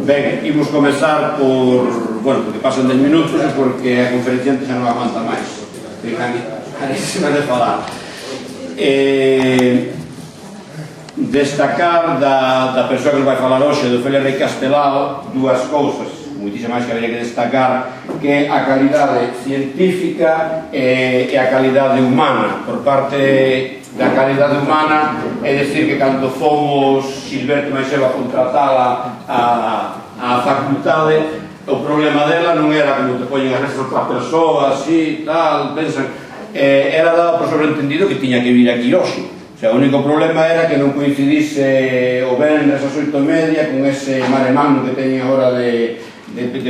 Ben, imos comezar por, bueno, porque pasan 10 minutos e porque a conferenciante xa non aguanta máis. A se me de falar. Destacar da persoa que nos vai falar hoxe, de Ofelia Rey Castelao, dúas cousas, moitísimas máis que habría que destacar, que é a calidade científica e a calidade humana. Por parte da calidade humana, é dicir que cando fomos Xilberto máis eu a contratala a facultade, o problema dela non era como te poñen a restos para persoas, así, tal, pensan, era dado por sobreentendido que tiña que vir aquí hoxe. O sea, o único problema era que non coincidise o venres ás 8:30 con ese mare magnum que teñen agora de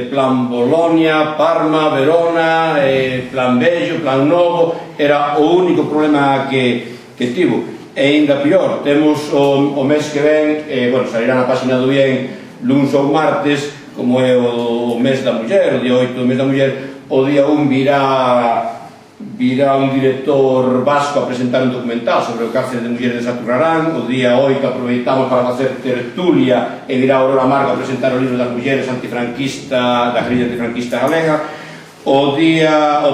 plan Bolonia, Parma, Verona, plan Bello, plan Novo. Era o único problema que tivo. E ainda pior, temos o mes que ven, bueno, salirá na página do Bien luns ou martes, como é o mes da muller, o día 8 do mes da muller, o día 1 virá un director vasco a presentar un documental sobre o cárcere de mulleres de Saturrarán. O día 8 aproveitamos para facer tertulia e virá Aurora Margo a presentar o libro das mulleres antifranquista, da guerrilla antifranquista galega. O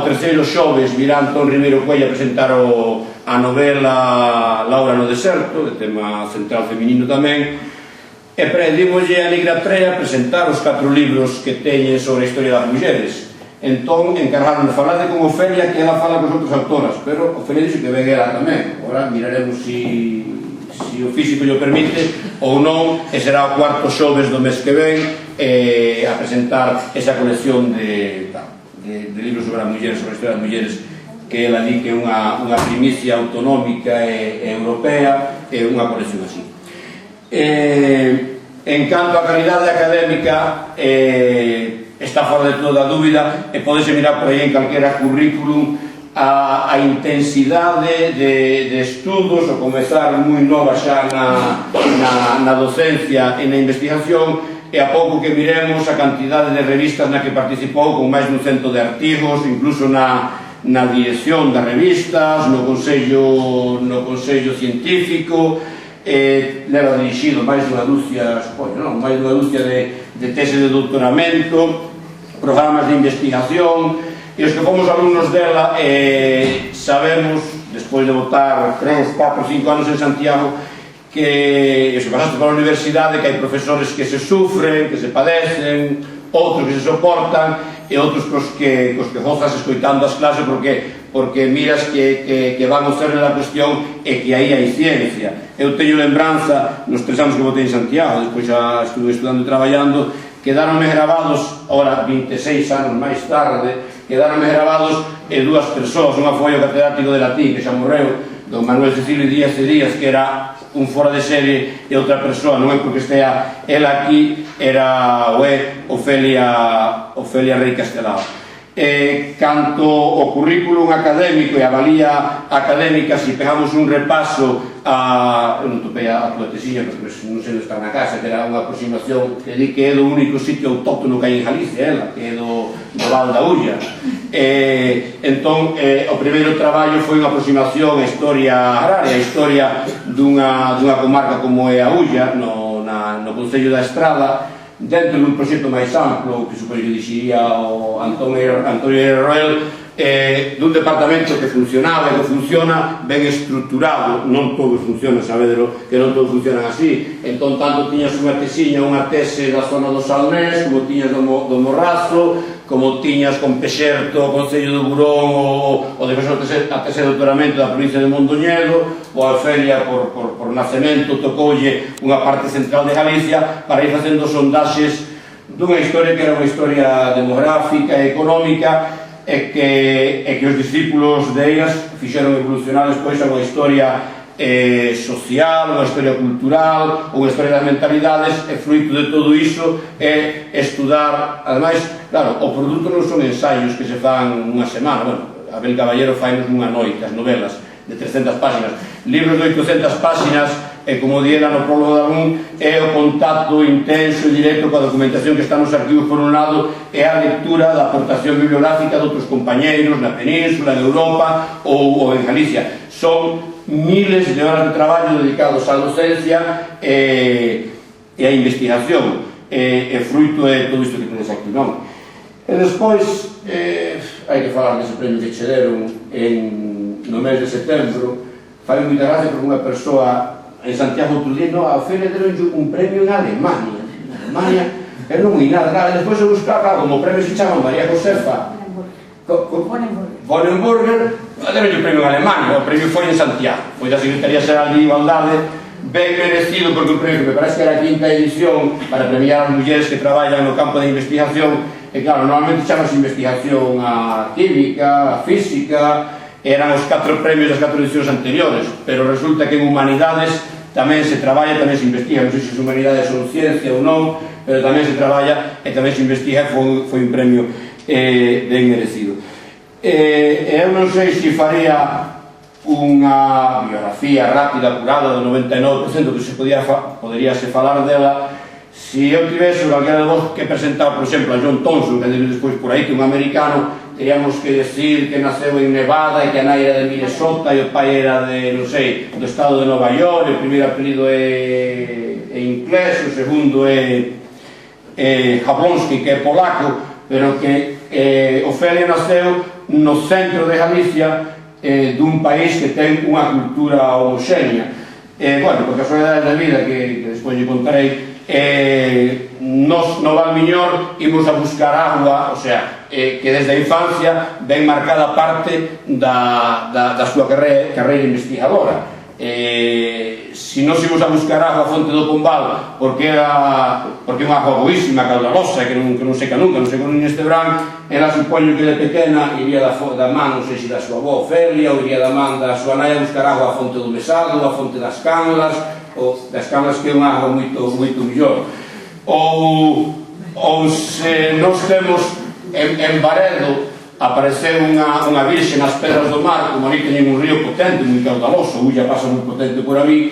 terceiro xoves virá Antón Ribeiro Cuello a presentar a novela Laura no deserto, de tema central feminino tamén. E pedimoslle a Negra Trea presentar os 4 libros que teñen sobre a historia das mulleres. Entón, encargaron de falar con Ofelia, que ela fala con as outras autoras, pero Ofelia dixo que ven ela tamén. Agora miraremos se o físico llo permite ou non, e será o 4º xoves do mes que ven a presentar esa colección de libros sobre as mulleres, sobre a historia das mulleres, que ela di que é unha primicia autonómica e europea, é unha colección así. En canto a calidade académica, está fora de toda dúbida, e podese mirar por aí en calquera currículum a intensidade de estudos, o comezar moi nova xa na docencia e na investigación, e a pouco que miremos a cantidade de revistas na que participou, con máis dun 100 de artigos, incluso na dirección das revistas, no consello científico, leva dirixido máis dunha dúcia de tese de doutoramento, programas de investigación, e os que fomos alumnos dela sabemos, despois de votar 3, 4, 5 anos en Santiago, que se pasaste pola universidade, que hai profesores que se sufren, que se padecen, outros que se soportan, e outros cos que gozas escoitando as clases porque miras que van ao cerne da cuestión e que aí hai ciencia. Eu teño lembranza, nos 3 anos que votei en Santiago, despois xa estuve estudando e traballando, quedaronme gravados, ahora 26 anos máis tarde, quedaronme gravados dúas persoas. Unha foi o catedrático de latín, que xa morreu, don Manuel Cecilio Díaz e Díaz, que era un fora de serie, e outra persoa, non é porque estea ela aquí, era Ofelia Rey Castelao. Canto o currículum académico e a valía académica, se pegamos un repaso eu non topei a tua tesiña, porque non sei onde está na casa, que era unha aproximación que di que é do único sitio autóctono que hai en Galicia, ela, que é do Val da Ulla. Entón, o primeiro traballo foi unha aproximación á historia agraria, a historia dunha comarca como é a Ulla, no Concello da Estrada, dentro dun proxecto máis amplo, que supoño que dixiría o Antonio Roel, dun departamento que funcionaba e que funciona ben estruturado. Non todo funciona, sabedelo, que non todo funciona así. Entón, tanto tiñas unha tese da zona do Salnés, como tiñas do Morrazo, como tiñas con Pexerto, o Concello do Burón, o defensor a tese de doutoramento da provincia de Mondoñedo, ou a Ofelia por nacemento tocoulle unha parte central de Galicia para ir facendo sondaxes dunha historia que era unha historia demográfica e económica, e que os discípulos de ellas fixeron evolucionar despois a unha historia social, unha historia cultural, unha historia das mentalidades, e fruito de todo iso é estudar. Ademais, claro, o produto non son ensaios que se fan unha semana. Bueno, Abel Caballero fainos nunha noite as novelas de 300 páxinas, libros de 800 páxinas, e como diera no prólogo de algún, é o contacto intenso e directo coa documentación que está nos arquivos por un lado, e a lectura da aportación bibliográfica de outros compañeiros na península, en Europa ou en Galicia. Son miles de horas de traballo dedicados á docencia, e a investigación, e fruito de todo isto que tedes aquí, non? E despois, hai que falar dese premio que che deron no mes de setembro. Fai moita gracia porque unha persoa en Santiago outro día, a Ofelia deron un premio en Alemania. En Alemania, eu non vi nada, e despois se buscaba, como o premio se chama María Josefa Bonenburger, deron un premio en Alemania, o premio foi en Santiago, foi da Secretaría Xeral de Igualdade, ben merecido, porque o premio que me parece que era a quinta edición para premiar as mulleres que traballan no campo da investigación, e claro, normalmente chamase investigación a química, a física, eran os 4 premios das 4 edicións anteriores, pero resulta que en humanidades tamén se traballa, tamén se investiga, non sei se as humanidades son ciencia ou non, pero tamén se traballa e tamén se investiga, foi un premio ben merecido. Eu non sei se faría unha biografía rápida, apurada, do 99% que se poderíase falar dela, se eu tivese alguén de vos que presentaba, por exemplo, a John Thompson, que debe despois por aí, que é un americano, teríamos que decir que naceu en Nevada e que a nai era de Minnesota e o pai era de, non sei, do estado de Nova York, o primeiro apelido é inglés, o segundo é Jablonski, que é polaco, pero que Ofelia naceu no centro de Galicia, dun país que ten unha cultura homoxénea. Bueno, por casualidades da vida, que despois lle contarei, nos no Valmiñor imos a buscar agua, o sea, que desde a infancia ben marcada parte da súa carreira investigadora. Se nos imos a buscar agua a fonte do Pombal porque é unha agua boísima, caudalosa, que non seca nunca, non seca nin este verán, ela supoño que de pequena iría da man, non sei se da súa avó Ofelia, ou iría da man da súa nai a buscar agua a fonte do Mesado, a fonte das Canlas, que é unha agua moito mellor. Ou se nos temos en Baredo apareceu unha virxe nas pedras do mar, como ali teñen un río potente, moi caudaloso, o Ulla pasa moi potente por ali,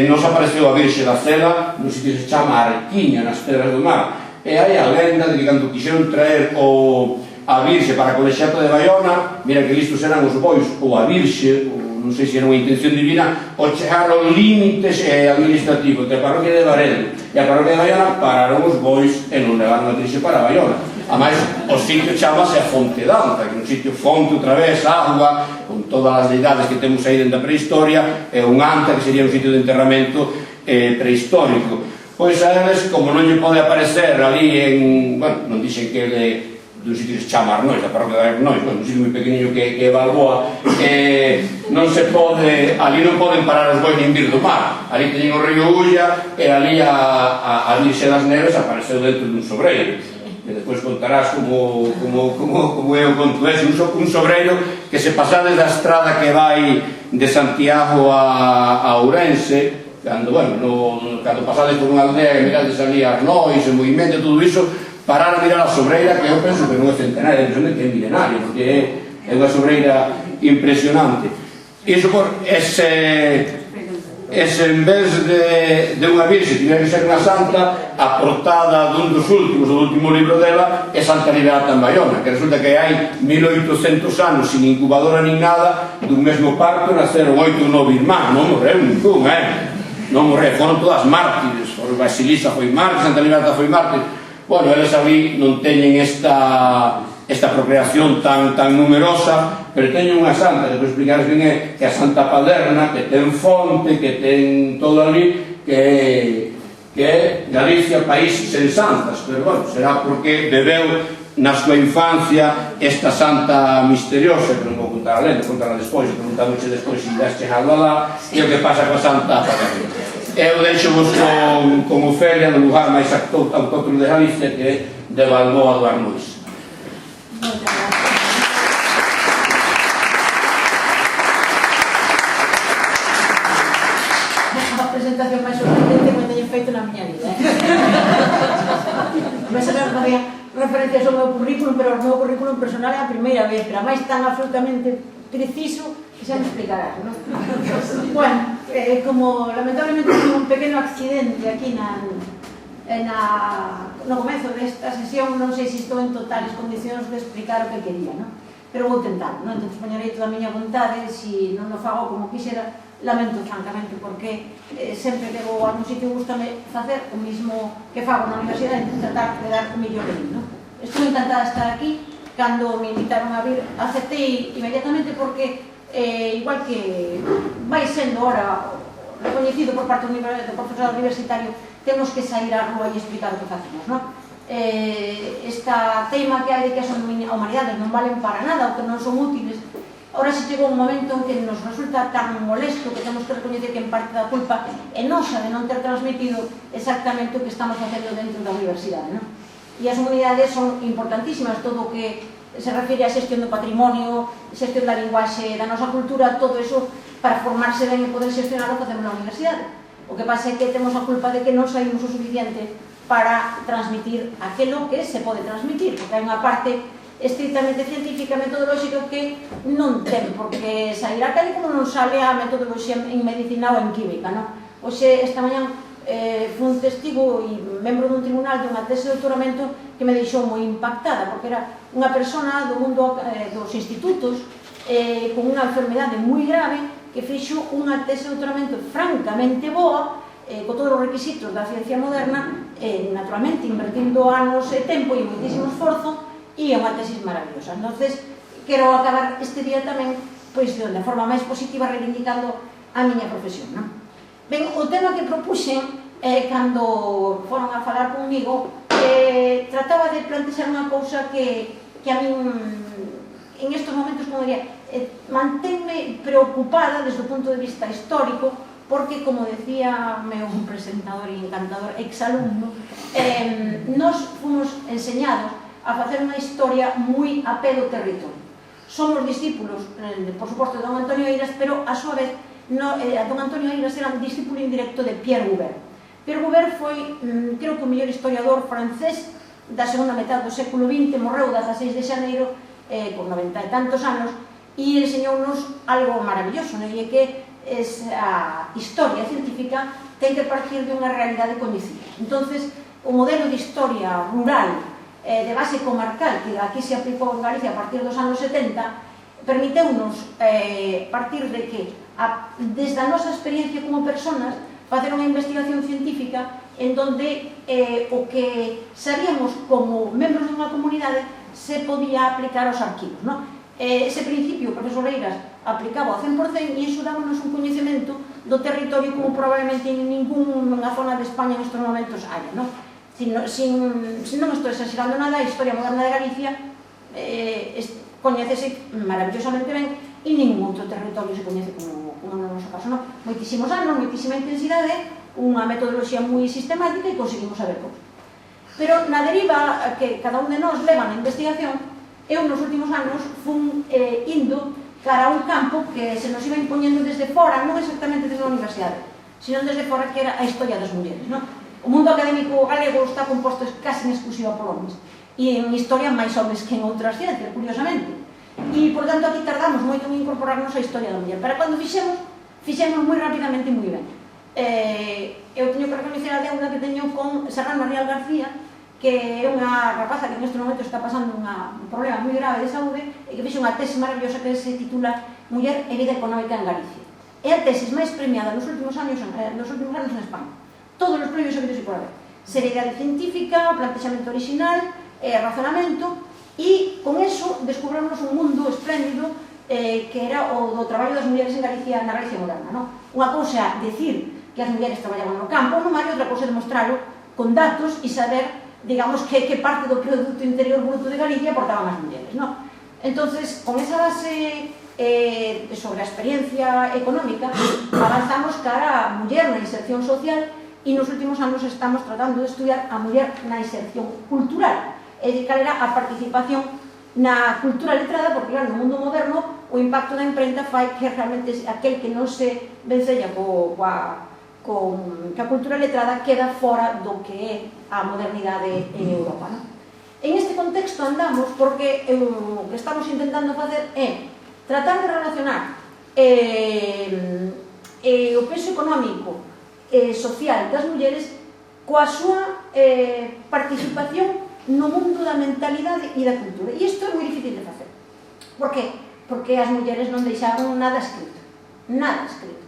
nos apareceu a virxe da Cela, no sitio que se chama Arquiña, nas pedras do mar, e hai a lenda de que cando quixeron traer a virxe para a colexiata de Baiona, mira que listos eran os bois, ou a virxe, non sei se era unha intención divina, ou chegaron límites administrativos entre a parroquia de Baredo e a parroquia de Baiona, pararon os bois e non levaron a virxe para Baiona. Ademais, o sitio chamase a Fonte Danza, que é un sitio fonte, outra vez, agua, con todas as deidades que temos aí dentro da prehistoria, e un anta, que sería un sitio de enterramento prehistórico. Pois a eles, como non lle pode aparecer ali en... Bueno, non dixen que ele dun sitio que se chama Arnois, a parroquia de Arnois, un sitio moi pequeniño que é Balboa, non se pode, ali non poden parar os bois nin vir do mar, ali teñen o río Ulla, e ali a Virxe das Neves apareceu dentro dun sobreiro, que despois contarás como é o conto ese, un sobreiro que se pasades da estrada que vai de Santiago a Ourense, cando pasades por unha aldea e mirades ali a Arnois, o movimento, todo iso, parar a mirar a sobreira, que eu penso que non é centenaria, que é milenaria, porque é unha sobreira impresionante. Iso por ese en vez de unha virxe tiver que ser unha santa, a portada dun dos últimos, do último libro dela, é Santa Liberata en Baiona, que resulta que hai 1800 anos sin incubadora nin nada, dun mesmo parto naceron 8 ou 9 irmáns, non morreu ningún, non morreu, foron todas mártires, Basilisa foi mártir, Santa Liberata foi mártir. Bueno, eles ali non teñen esta procreación tan numerosa, pero teñen unha santa, que explicares ben é que a Santa Paderna, que ten fonte, que ten todo ali, que é Galicia, país sen santas, pero bueno, será porque bebeu na súa infancia esta santa misteriosa, que non vou contar a lenda, contarla despois, preguntándose despois se has chegado alá, e o que pasa coa Santa Paderna. Eu deixo-vos con Ofelia no lugar máis autóctono de Galicia, que é de Balboa do Arnois. A presentación máis sorprendente que me teño feito na miña vida. Me saber facía referencias ao meu currículum, pero o meu currículum personal é a primeira vez, pero máis tan absolutamente preciso que xa me explicarás, non? Bueno, como lamentablemente tive un pequeno accidente aquí no comezo desta sesión, non sei se estou en totales condicións de explicar o que quería, non? Pero vou tentar, non? Entón, poñerei toda a miña vontade, se non o fago como quixera, lamento francamente, porque sempre que vou a un sitio gustame facer o mismo que fago na universidade, tratar de dar o millor de mí, non? Estou encantada de estar aquí. Cando me invitaron a vir, aceptei inmediatamente porque, igual que vai sendo ahora reconhecido por parte do profesorado universitario, temos que sair á rúa e explicar o que facemos, non? Esta teima que hai de que as humanidades non valen para nada ou que non son útiles, ahora se chegou un momento en que nos resulta tan molesto que temos que recoñecer que en parte da culpa é nosa de non ter transmitido exactamente o que estamos facendo dentro da universidade, non? E as humanidades son importantísimas, todo o que se refire á xestión do patrimonio, xestión da linguaxe, da nosa cultura, todo eso para formarse ben e poder xestionar o que facemos na universidade. O que pasa é que temos a culpa de que non saímos o suficiente para transmitir aquilo que se pode transmitir, porque hai unha parte estrictamente científica, metodolóxica, que non ten por que sair a calle como non sale a metodoloxía en medicina ou en química, non? Oxe, esta mañán fui un testigo e membro dun tribunal de unha tese de doutoramento que me deixou moi impactada, porque era unha persona do mundo dos institutos con unha enfermedade moi grave que fixo unha tese de doutoramento francamente boa, con todos os requisitos da ciencia moderna, naturalmente invertindo anos e tempo e moitísimo esforzo, e é unha tesis maravillosa. Entonces, quero acabar este día tamén de forma máis positiva reivindicando a miña profesión, non? Ben, o tema que propuxen cando foron a falar comigo trataba de plantexar unha cousa que a min en estes momentos, como diría, mantenme preocupada desde o punto de vista histórico, porque, como decía meu presentador e encantador exalumno, nos fomos enseñados a facer unha historia moi a pé do territorio. Somos discípulos, por suposto, de don Antonio Eiras, pero a súa vez don Antonio Eiras era un discípulo indirecto de Pierre Goubert. Pierre Goubert foi, creo que o mellor historiador francés da segunda metade do século XX, morreu 16 de xaneiro, con 90 e tantos anos, e enseñounos algo maravilloso, e que a historia científica ten que partir de unha realidade coñecida. Entonces, o modelo de historia rural de base comarcal, que aquí se aplicou en Galicia a partir dos anos 70, permiteunos partir de que, desde a nosa experiencia como personas, facer unha investigación científica en donde o que sabíamos como membros dunha comunidade se podía aplicar aos arquivos, non? Ese principio, o profesor Eiras aplicaba ao 100% e iso dámonos un coñecemento do territorio como probablemente en ninguna zona de España nestes momentos haya, non? Se non estou exagerando nada, a historia moderna de Galicia coñecese maravillosamente ben e ningún outro territorio se coñece como no noso caso, non? Moitísimos anos, moitísima intensidade, unha metodoloxía moi sistemática e conseguimos saber cousas. Pero na deriva que cada un de nós leva na investigación, eu nos últimos anos fun indo cara a un campo que se nos iba impoñendo desde fora, non exactamente desde a universidade, sino desde fora, que era a historia das mulleres, non? O mundo académico galego está composto casi en exclusiva por homens, e en historia máis homens que en outras ciencias, curiosamente. E, por tanto, aquí tardamos moito en incorporarnos a historia da muller, pero cando fixemos moi rapidamente e moi ben. Eu teño que recoñecer a deuda que teño con Serrano Rial García, que é unha rapaza que neste momento está pasando un problema moi grave de saúde e que fixe unha tese maravillosa que se titula Muller e vida económica en Galicia. É a tesis máis premiada nos últimos anos en España. Todos os premios habidos e por haber. Seriedade científica, plantexamento original, razonamento, e con eso descubramos un mundo espléndido que era o do traballo das mulleres en Galicia, na Galicia moderna, non? Unha cousa decir que as mulleres traballaban no campo, non hai outra cousa demostrarlo con datos e saber, digamos, que parte do Producto Interior Bruto de Galicia aportaban as mulleres, non? Entonces, con esa base sobre a experiencia económica, avanzamos cara a muller na inserción social e nos últimos anos estamos tratando de estudiar a muller na inserción cultural, e de cal era a participación na cultura letrada, porque claro, no mundo moderno o impacto da imprenta fai que realmente aquel que non se vencella coa cultura letrada queda fora do que é a modernidade en Europa, non? En este contexto andamos porque o que estamos intentando facer é tratar de relacionar o peso económico e social das mulleres coa súa participación no mundo da mentalidade e da cultura. E isto é moi difícil de facer. Por que? Porque as mulleres non deixaron nada escrito. Nada escrito.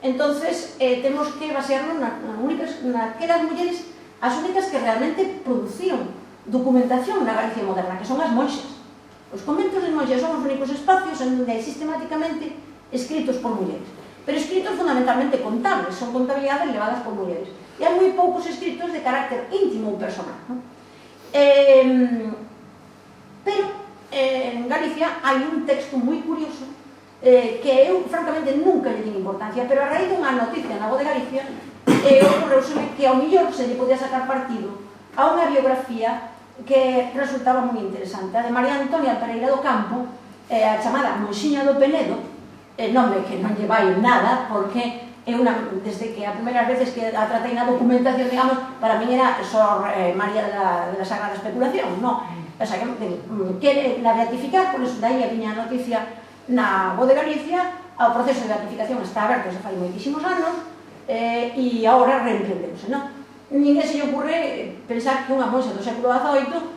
entonces temos que basearnos naquelas mulleres as únicas que realmente producían documentación na Galicia moderna, que son as monxas. Os conventos de monxas son os únicos espacios onde hai sistemáticamente escritos por mulleres, pero escritos fundamentalmente contables, son contabilidades levadas por mulleres, e hai moi poucos escritos de carácter íntimo ou personal, non? Pero en Galicia hai un texto moi curioso que eu francamente nunca lle din importancia, pero a raíz dunha noticia na Voz de Galicia ocorreuseme que ao millor se lle podía sacar partido a unha biografía que resultaba moi interesante, a de María Antonia Pereira do Campo, a chamada Monxiña do Penedo, nome que non lle vai nada, porque desde que a primeiras veces que a tratei na documentación, digamos, para mí era só María de la Sagrada Especulación, non? O sea, que la beatificar, por eso daí viña a noticia na Voz de Galicia, o proceso de beatificación está aberto se fai moitísimos anos, e agora reemprendemos, non? Ninguén se lle ocurre pensar que unha monxa do século XVIII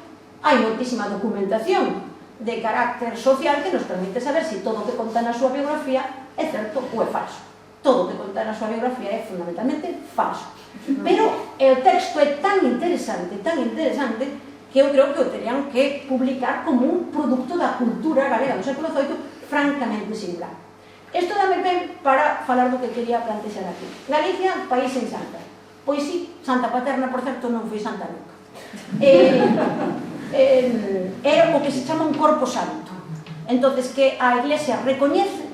hai moitísima documentación de carácter social que nos permite saber se todo o que conta na súa biografía é certo ou é falso. Todo o que conta na súa biografía é fundamentalmente falso. Pero o texto é tan interesante, que eu creo que o terían que publicar como un producto da cultura galega do século XVIII francamente singular. Isto dame ben para falar do que quería plantexar aquí. Galicia, país en santa. Pois sí, Santa Paterna, por certo, non foi santa nunca. Era o que se chama un corpo santo. Entonces, que a Iglesia recoñece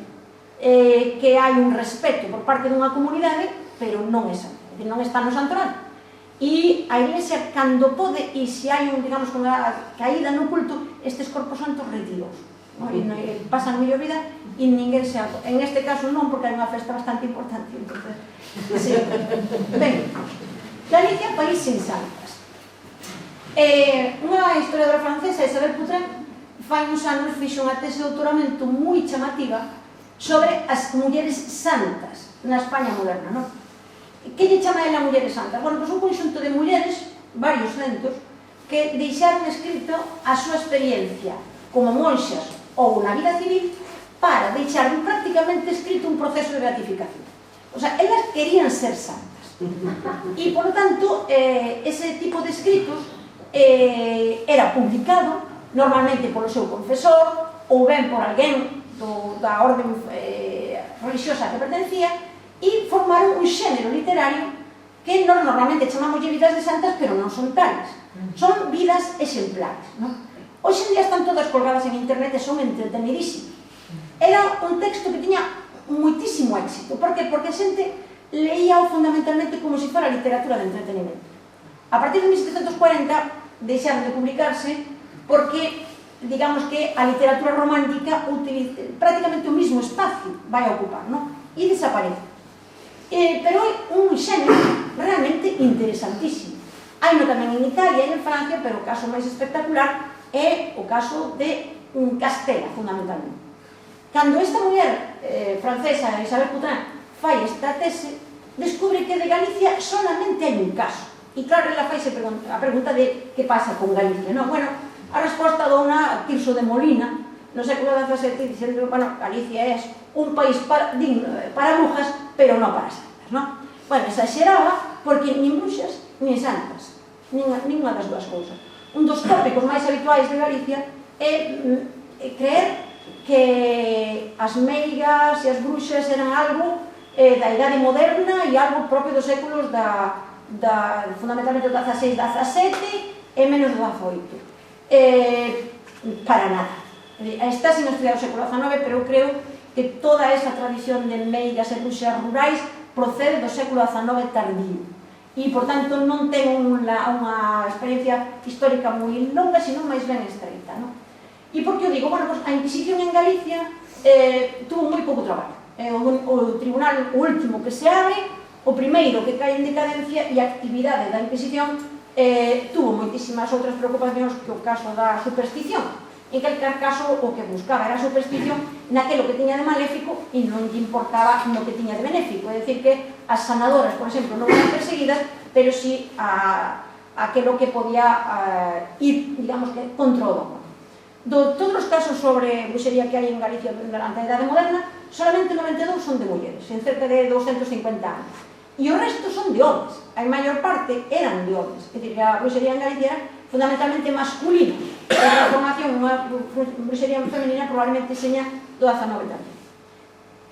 que hai un respeto por parte dunha comunidade, pero non é santa, non está no santoral. E a Iglesia, cando pode, e se hai digamos, unha caída no culto, estes corpos santos retiros. Pasan mellor vida e ninguén se hago. En este caso non, porque hai unha festa bastante importante. Ben, Galicia, país sin santas. Unha historiadora francesa, Isabel Poutrem, fai uns anos fixo unha tese de doutoramento moi chamativa sobre as mulleres santas na España moderna, non? Que lle chama ela mulleres santas? Bueno, pois un conxunto de mulleres, varios centos, que deixaron escrito a súa experiencia como monxas ou na vida civil para deixar prácticamente escrito un proceso de beatificación. O sea, elas querían ser santas. E, por lo tanto, ese tipo de escritos era publicado normalmente polo seu confesor ou ben por alguén da orden religiosa que pertencía e formaron un xénero literario que normalmente chamamos de vidas de santas, pero non son tales. Son vidas exemplares, non? Hoxe en día están todas colgadas en internet e son entretenidísimas. Era un texto que tiña moitísimo éxito. Por qué? Porque a xente leía fundamentalmente como se fora literatura de entretenimento. A partir de 1740 deixaron de publicarse porque, digamos que a literatura romántica prácticamente o mismo espacio vai a ocupar, non? E desaparece. Pero é un xénero realmente interesantísimo. Hai no tamén en Italia e en Francia, pero o caso máis espectacular é o caso de Castela, fundamentalmente. Cando esta muller francesa, Isabel Poutrem, fai esta tese, descubre que de Galicia solamente hai un caso. E claro, ela faise a pregunta de que pasa con Galicia, non? Bueno, a resposta dona Tirso de Molina, no século XVII, diciendo, bueno, Galicia é un país para brujas, pero non para santas, non? Bueno, exageraba porque nin bruxas, nin santas, ninguna das dúas cousas. Un dos tópicos máis habituais de Galicia é creer que as meigas e as bruxas eran algo da idade moderna e algo propio dos séculos fundamentalmente do XVI, XVII e menos do XVIII. Para nada. Está sin estudiar o século XIX, pero eu creo que toda esa tradición de meigas e bruxas rurais procede do século XIX tardío. E, por tanto, non ten unha experiencia histórica moi longa, sino máis ben estreita, non? E por que o digo? Bueno, pues, a Inquisición en Galicia tuvo moi pouco traballo. O tribunal último que se abre, o primeiro que cae en decadencia, e a actividade da Inquisición tuvo moitísimas outras preocupacións que o caso da superstición. En calquer caso, o que buscaba era a superstición naquelo que tiña de maléfico e non lle importaba no que tiña de benéfico. É dicir, que as sanadoras, por exemplo, non eran perseguidas, pero si aquelo que podía ir, digamos que, contra o domo. Todos os casos sobre bruxería que hai en Galicia durante a Idade Moderna solamente 92 son de mulleres, en cerca de 250 anos. E o resto son de homes. A maior parte eran de homes. É dicir, que a bruxería en Galicia era fundamentalmente masculina. A formación, unha bruxería femenina probablemente seña do 19 tamén.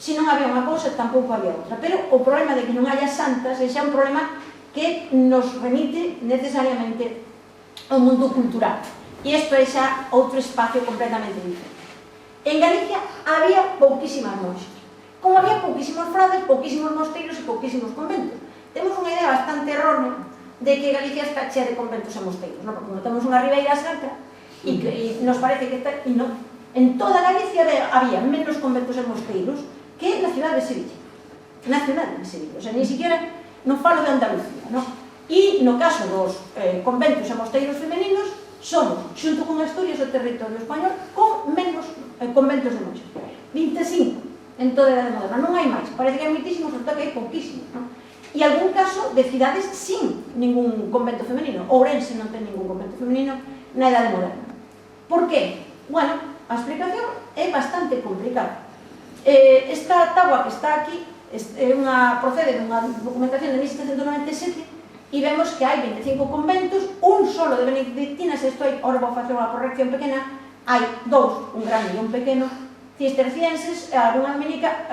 Se non había unha cousa, tampouco había outra. Pero o problema de que non haya santas é xa un problema que nos remite necesariamente ao mundo cultural. E isto é xa outro espacio completamente diferente. En Galicia había pouquísimas monxas. Como había pouquísimos frades, pouquísimos mosteiros e pouquísimos conventos. Temos unha idea bastante errónea de que Galicia está chea de conventos e mosteiros, non? Porque temos unha ribeira sacra e nos parece que está... E non. En toda Galicia había menos conventos e mosteiros que na cidade de Sevilla. Na cidade de Sevilla. O sea, ni siquiera non falo de Andalucía, non? E no caso dos conventos e mosteiros femeninos, somos, xunto con Asturias, o territorio español con menos conventos de monxas. 25 en toda a Idade Moderna. Non hai máis. Parece que hai moitísimos, resulta que hai pouquísimos, non? E algún caso de cidades sin ningún convento femenino. Ourense non ten ningún convento femenino na Idade Moderna. Por qué? Bueno, a explicación é bastante complicada. Esta táboa que está aquí procede dunha documentación de 1797 e vemos que hai 25 conventos, un solo de benedictinas, ahora vou facer unha corrección pequena, hai dous, un grande e un pequeno, cistercienses, algunha dominica.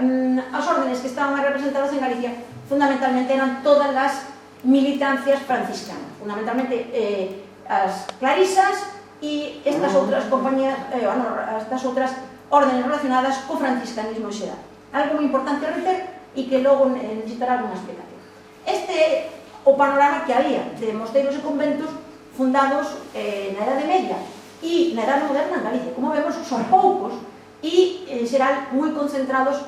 As órdenes que estaban representadas en Galicia fundamentalmente eran todas as militancias franciscanas, fundamentalmente as clarisas e estas outras compañías, estas outras órdenes relacionadas co franciscanismo en xeral. Algo moi importante a reter e que logo necesitará alguna explicación. Este é o panorama que había de mosteiros e conventos fundados na Idade Media e na Idade Moderna en Galicia. Como vemos, son poucos e, en xeral, moi concentrados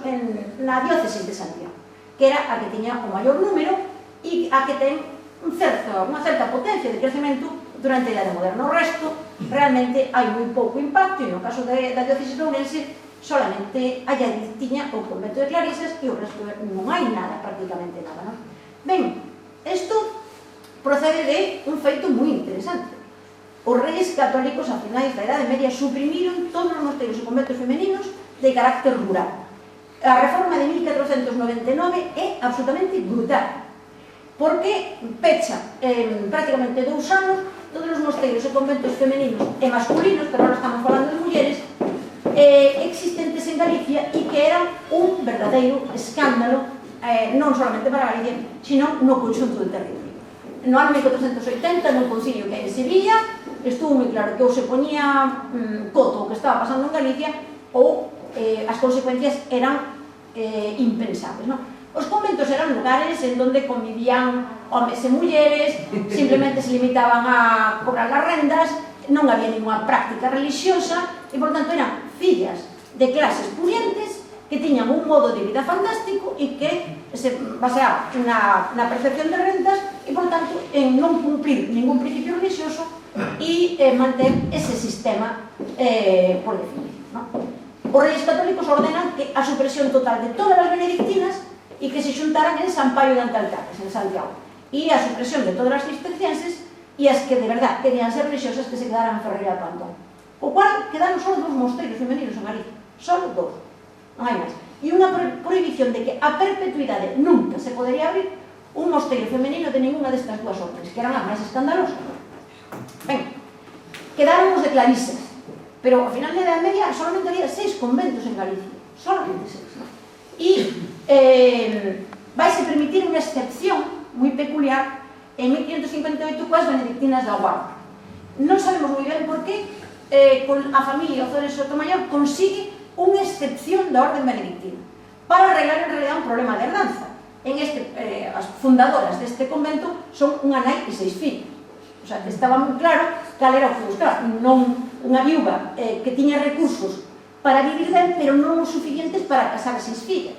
na diócesis de Santiago, que era a que tiña o maior número e a que ten unha certa potencia de crecemento durante a Idade Moderna. O resto, realmente, hai moi pouco impacto e no caso da diócesis de Ourense solamente tiña o convento de Clarisas e o resto non hai nada, prácticamente nada, non? Ben, isto procede de un feito moi interesante. Os reis católicos a finais da Idade Media suprimiron todos os mosteiros e conventos femeninos de carácter rural. A reforma de 1499 é absolutamente brutal, porque pecha prácticamente 2 anos todos os mosteiros e conventos femeninos e masculinos, pero ahora estamos falando de mulleres, existentes en Galicia e que eran un verdadeiro escándalo, non solamente para Galicia, sino no conxunto do territorio. No ano 1480, no concilio que hai en Sevilla, estuvo moi claro que ou se poñía coto o que estaba pasando en Galicia ou as consecuencias eran impensables, non? Os conventos eran lugares en donde convivían homes e mulleres, simplemente se limitaban a cobrar as rendas, non había ninguna práctica religiosa e, por tanto, eran fillas de clases pudientes que tiñan un modo de vida fantástico e que se baseaba na percepción de rentas e, por tanto, en non cumprir ningún principio religioso e manter ese sistema por definición, non? Os reis católicos ordenan que a supresión total de todas as benedictinas e que se xuntaran en San Paio de Antalcates, en Santiago, e a supresión de todas as cistercienses e as que de verdad querían ser religiosas que se quedaran en Ferreira de Pantón. O cual quedaron só 2 mosteiros femeninos en Galicia, só 2, non hai máis. E unha prohibición de que a perpetuidade nunca se podería abrir un mosteiro femenino de ninguna destas 2 órdenes, que eran as máis escandalosas. Ben, quedaron os de Clarisas, pero ao final da Idade Media solamente había 6 conventos en Galicia, solamente 6, non? E vaise permitir unha excepción moi peculiar en 1558 coas benedictinas da Guarda. Non sabemos moi ben por que a familia Ozores Sotomayor consigue unha excepción da orden benedictina para arreglar en realidad un problema de herdanza. As fundadoras deste convento son unha nai e 6 fillos. O sea, estaba moi claro cal era o que buscaba. Non unha viúva que tiña recursos para vivir ben, pero non os suficientes para casar 6 fillas.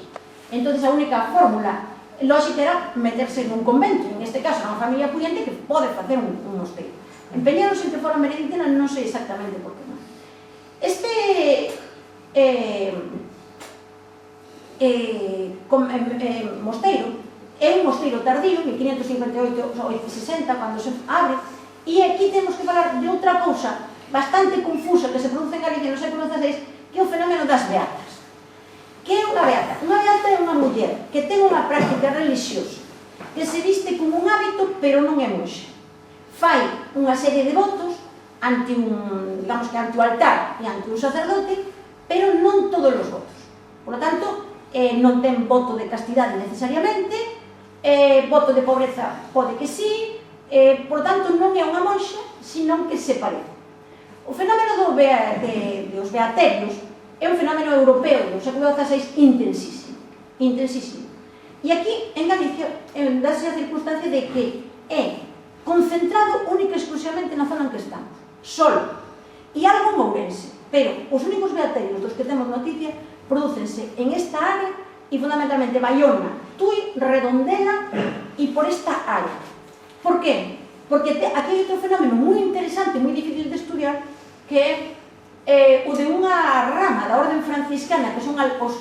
Entón, a única fórmula lógica era meterse nun convento, en este caso, unha familia pudiente que pode facer un mosteiro. Empeñaronse en que fora benedictina, non sei exactamente por que non. Este mosteiro é un mosteiro tardío, 1558 ou 60, cando se abre, e aquí temos que falar de outra cousa bastante confusa que se produce en Galicia no século XVI, que é o fenómeno das beatas. Que é unha beata? unha muller que ten unha práctica religiosa, que se viste como un hábito, pero non é monxa, fai unha serie de votos ante un, digamos que ante o altar e ante un sacerdote, pero non todos os votos. Por lo tanto, non ten voto de castidade necesariamente, voto de pobreza pode que sí, por lo tanto non é unha monxa, sino que se parece. O fenómeno dos beaterios é un fenómeno europeo do século XVI intensísimo, intensísimo. E aquí, en Galicia, dase a circunstancia de que é concentrado única e exclusivamente na zona en que estamos, solo, e algo en Ourense, pero os únicos beaterios dos que temos noticia prodúcense en esta área e fundamentalmente Baiona, Tui, Redondela e por esta área. Por qué? Porque aquí hai outro fenómeno moi interesante, moi difícil de estudiar, que é o de unha rama da orden franciscana, que son os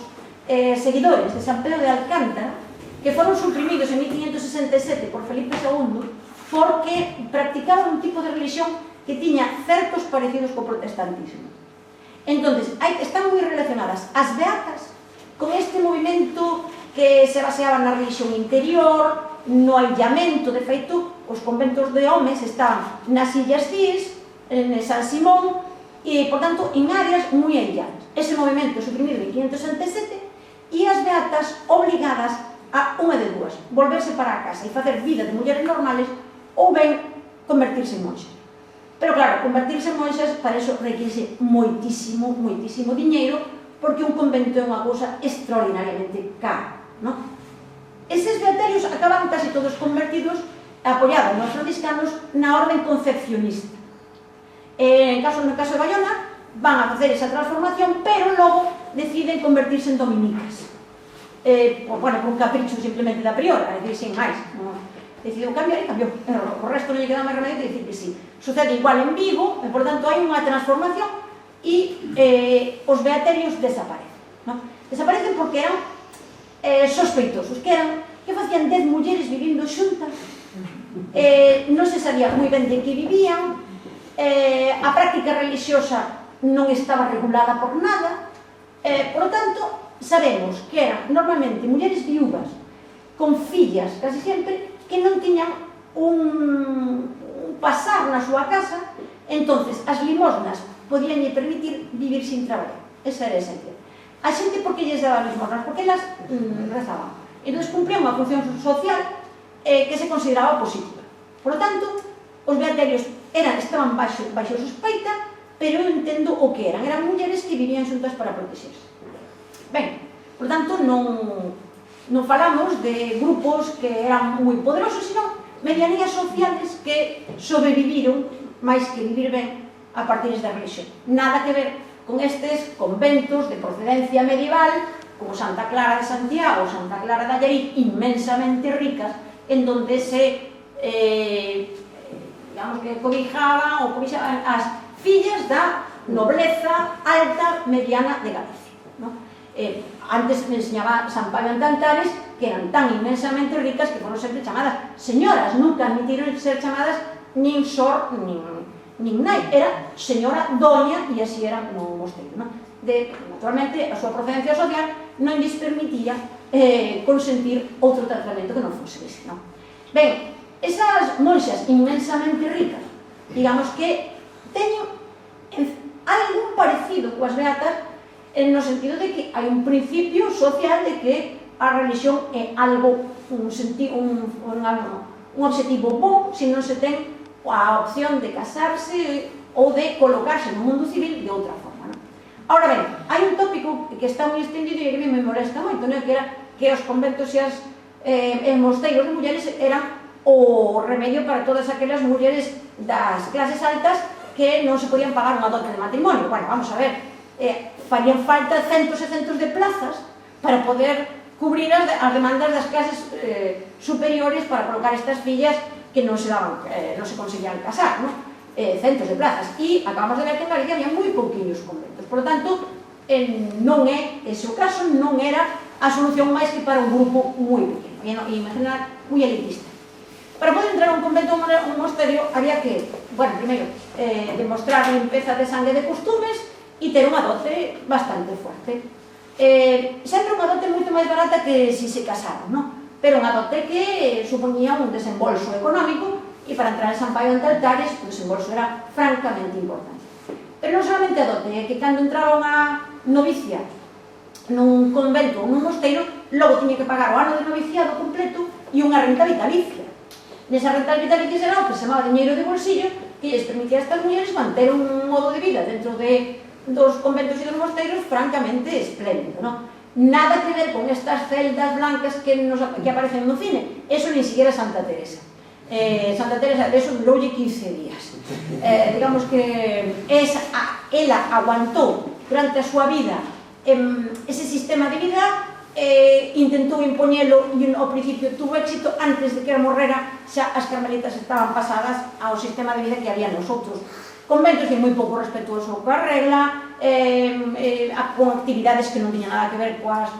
seguidores de San Pedro de Alcántara, que foron suprimidos en 1567 por Felipe II, porque practicaban un tipo de religión que tiña certos parecidos co protestantismo. Entón, están moi relacionadas as beatas con este movimento que se baseaba na religión interior, no aillamento. De feito, os conventos de homes estaban nas Illas Cíes, en San Simón, e, por tanto, en áreas moi ailladas. Ese movimento suprimido en 1567 e as beatas obligadas a unha de dúas, volverse para a casa e facer vida de mulleres normales ou ben convertirse en monxas. Pero claro, convertirse en monxas, para iso requise moitísimo, moitísimo diñeiro, porque un convento é unha cousa extraordinariamente cara, non? Eses beaterios acaban casi todos convertidos, apoiados nos franciscanos, na orden concepcionista. No caso de Baiona, van a facer esa transformación, pero logo deciden convertirse en dominicas. Por un capricho simplemente da priora, é dicir, sin máis. Decidiu cambiar e cambiou. O resto non lle queda máis remedio que dicir que sí. Sucede igual en Vigo, e, por tanto, hai unha transformación e os beaterios desaparecen. Desaparecen porque eran sospeitosos, que facían 10 mulleres vivindo xuntas, non se sabía moi ben de que vivían, a práctica religiosa non estaba regulada por nada, por lo tanto, sabemos que eran normalmente mulleres viúvas con fillas, casi sempre, que non tiñan un pasar na súa casa, entonces as limosnas podíanlle permitir vivir sin traballar. Esa era a esencia. A xente, por que lles daba limosnas? Porque elas rezaban. Entón, cumplían unha función social que se consideraba positiva. Por lo tanto, os beaterios estaban baixo sospeita, pero eu entendo o que eran. Eran mulleres que vivían xuntas para protexerse. Ben, por tanto, non falamos de grupos que eran moi poderosos, sino medianías sociales que sobreviviron, máis que vivir ben, a partir da religión. Nada que ver con estes conventos de procedencia medieval, como Santa Clara de Santiago, Santa Clara de Allariz, inmensamente ricas, en donde se, digamos que cobijaban as fillas da nobleza alta mediana de Galicia. Antes me enseñaba San Pablo en Cantares, que eran tan inmensamente ricas que fueron sempre chamadas señoras, nunca admitiron ser chamadas nin sor, nin nai, era señora doña, e así era no mosteiro. Naturalmente, a súa procedencia social non lles permitía consentir outro tratamento que non fose ese. Ben, esas monxas inmensamente ricas, digamos que teñen algún parecido coas beatas, no sentido de que hai un principio social de que a religión é algo, un objetivo bom se non se ten a opción de casarse ou de colocarse no mundo civil de outra forma. Ahora ben, hai un tópico que está moi extendido e que a mí me molesta moito, que era que os conventos e os mosteiros de mulleres eran o remedio para todas aquelas mulleres das clases altas que non se podían pagar unha dote de matrimonio. Bueno, vamos a ver, farían falta centos e centos de plazas para poder cubrir as demandas das clases superiores para colocar estas fillas que non se conseguían casar, centos de plazas. E acabamos de ver que en Galicia había moi pouquinhos conventos. Por lo tanto, non é ese o caso, non era a solución máis que para un grupo moi pequeno, e imaginar moi elitista. Para poder entrar a un convento ou un mosterio había que, bueno, primeiro, demostrar limpeza de sangue de costumes e ter unha dote bastante fuerte. sempre unha dote moito máis barata que se se casaron, non? Pero unha dote que supoñía un desembolso económico e para entrar en San Paio ante altares o desembolso era francamente importante. Pero non solamente a dote, é que cando entraba unha novicia nun convento ou nun mosteiro, logo tiña que pagar o ano de noviciado completo e unha renta vitalicia. Nesa renta vitalicia era o que se chamaba diñeiro de bolsillo, que lles permitía a estas mulleres manter un modo de vida dentro dos conventos e dos mosteiros francamente espléndido, non? Nada que ver con estas celdas blancas que aparecen no cine. Eso ni siquiera Santa Teresa. Santa Teresa, de eso duroulle 15 días. Digamos que ela aguantou durante a súa vida ese sistema de vida, intentou impoñelo e ao principio tuvo éxito. Antes de que ela morrera xa as carmelitas estaban pasadas ao sistema de vida que había nos outros conventos e moi pouco respetuoso coa regla, con actividades que non tiñan nada que ver coas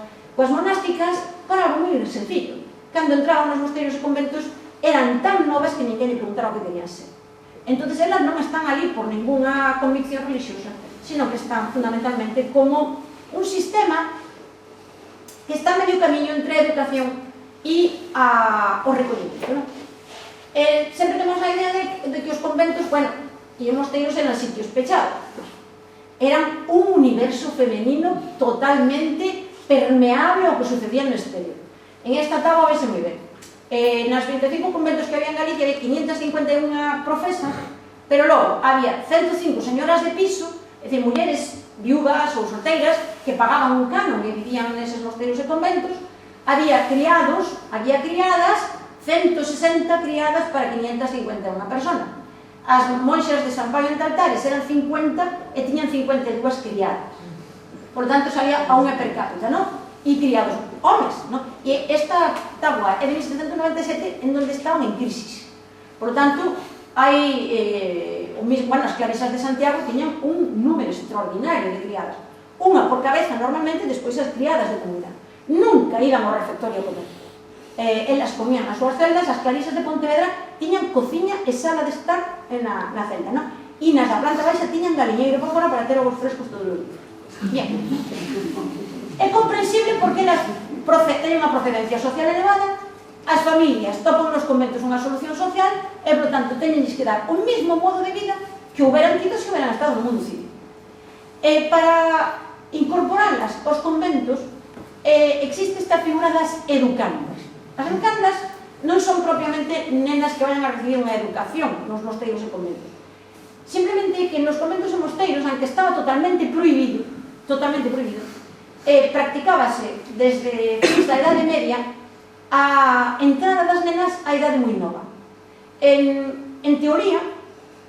monásticas, para algo moi sencillo. Cando entraban nos mosteiros e conventos eran tan novas que ninguén lle preguntara o que querían ser. Entón, elas non están ali por ninguna convicción religiosa, sino que están fundamentalmente como un sistema que está a medio camiño entre a educación e o recollimiento. Sempre temos a idea de que os conventos, e os mosteiros eran sitios pechados. Eran un universo femenino totalmente permeable ao que sucedía no exterior. En esta táboa vese moi ben. Nas 25 conventos que había en Galicia había 551 profesas, pero logo había 105 señoras de piso, é dicir, mulleres viúvas ou solteiras que pagaban un canon e vivían neses mosteiros e conventos. Había criados, había criadas, 160 criadas para 551 personas. As monxas de San Paio ante altares eran 50 e tiñan 52 criadas. Por tanto, salía a unha per cápita, non? E criados homes, non? E esta táboa é de 1797 en donde estaban en crisis. Por tanto, hai as clarisas de Santiago tiñan un número extraordinario de criadas, unha por cabeza normalmente, despois as criadas de comunidade. Nunca iban ao refectorio a comer. Elas comían nas súas celdas. As clarisas de Pontevedra tiñan cociña e sala de estar na celda, non? E nas da planta baixa tiñan galiñeiro para fora para ter ovos frescos todo o día. Bien, é comprensible porque elas teñen unha procedencia social elevada. As familias topan nos conventos unha solución social e, por tanto, teñenlles que dar o mesmo modo de vida que houberan tido se houberan estado no mundo civil. Para incorporarlas aos conventos existe esta figura das educandas. As educandas non son propiamente nenas que vayan a recibir unha educación nos mosteiros e conventos. Simplemente que nos conventos e mosteiros, aunque estaba totalmente prohibido, practicábase desde a Idade Media a entrada das nenas á idade moi nova. En teoría,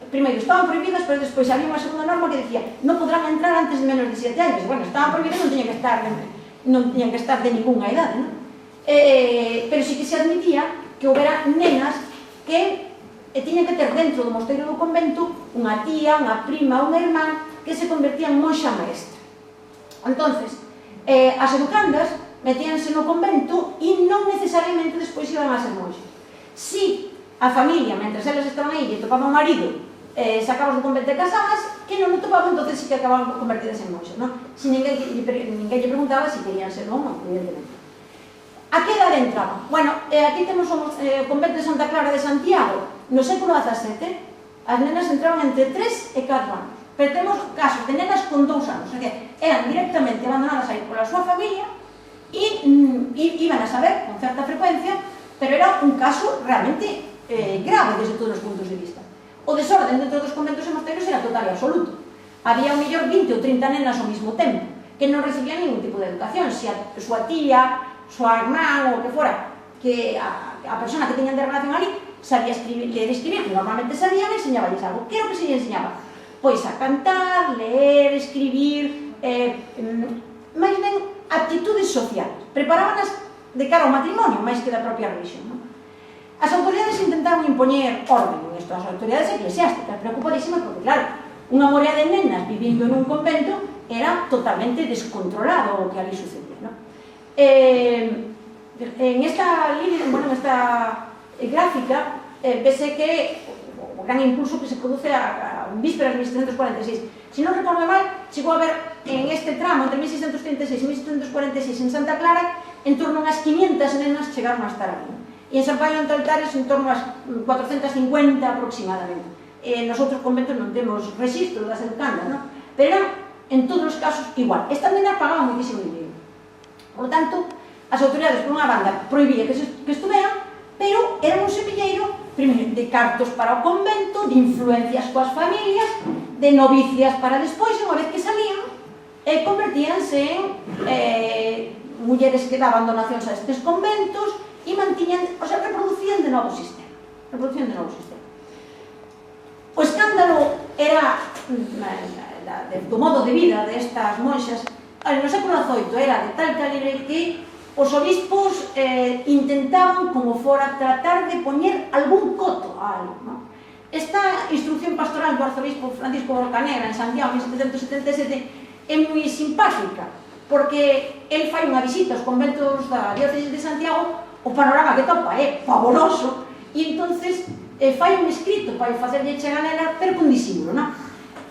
primeiro estaban prohibidas, pero despois había unha segunda norma que dicía non podrán entrar antes de menos de 7 anos. Estaban prohibidas, non tiñan que estar de ninguna idade, non? Pero sí que se admitía que houbera nenas que tiñan que ter dentro do mosteiro do convento unha tía, unha prima, unha irmán que se convertían en monxa maestra. Entonces, as educandas metíanse no convento e non necesariamente despois iban a ser monxas. Si a familia, mentre elas estaban aí, lle topaban o marido, sacabas do convento e casabas, que non o topaban, entonces sí que acababan convertidas en monxas, non? Si ninguén lle preguntaba se querían ser ou non, evidentemente. A que edade entraban? Aquí temos o convento de Santa Clara de Santiago. No século XVII, as nenas entraban entre 3 e 4 anos. Pero temos casos de nenas con 2 anos, eran directamente abandonadas aí pola súa familia e iban a saber con certa frecuencia, pero era un caso realmente grave desde todos os puntos de vista. O desorden dentro dos conventos e mosteiros era total e absoluto. Había ao mellor 20 ou 30 nenas ao mesmo tempo que non recibían ningún tipo de educación. Se a súa tía, súa irmán ou o que fora, que a persona que teñan de relación ali sabía ler e escribir, que normalmente sabían, enseñaballes algo. Que era o que se lle enseñaba? Pois a cantar, ler, escribir, máis ben aptitudes sociales. Preparábanas de cara ao matrimonio, máis que da propia religión, non? As autoridades intentaron impoñer orden en isto, as autoridades eclesiásticas, preocupadísimas porque, claro, unha morea de nenas vivindo nun convento era totalmente descontrolado o que ali sucedía, non? En esta gráfica vese que o gran impulso que se produce a vísperas de 1746 Se non recordo mal, chegou a haber en este tramo, entre 1636 e 1646, en Santa Clara, en torno a unhas 500 nenas chegaron a estar ali. E en San Pablo de Altares, en torno a 450 aproximadamente. Nos outros conventos non temos registro das educandas, non? Pero eran, en todos os casos, igual. Estas nenas pagaban moitísimo dinero. Por lo tanto, as autoridades, por unha banda, prohibía que estuveran, pero era un semilleiro, primeiro, de cartos para o convento, de influencias coas familias, de novicias para despois, unha vez que salían, convertíanse en mulleres que daban donacións a estes conventos e mantiñan, o sea, reproducían de novo sistema. O escándalo era do modo de vida destas monxas. No século XVIII era de tal calibre que os obispos intentaban, como fora, tratar de poñer algún coto a algo, non? Esta instrucción pastoral do arzobispo Francisco Bocanegra en Santiago, en 1777, é moi simpática, porque el fai unha visita aos conventos da diócesis de Santiago, o panorama que topa é favoroso, e entonces fai un escrito para facerlle chegar a ela, pero con disimulo, non?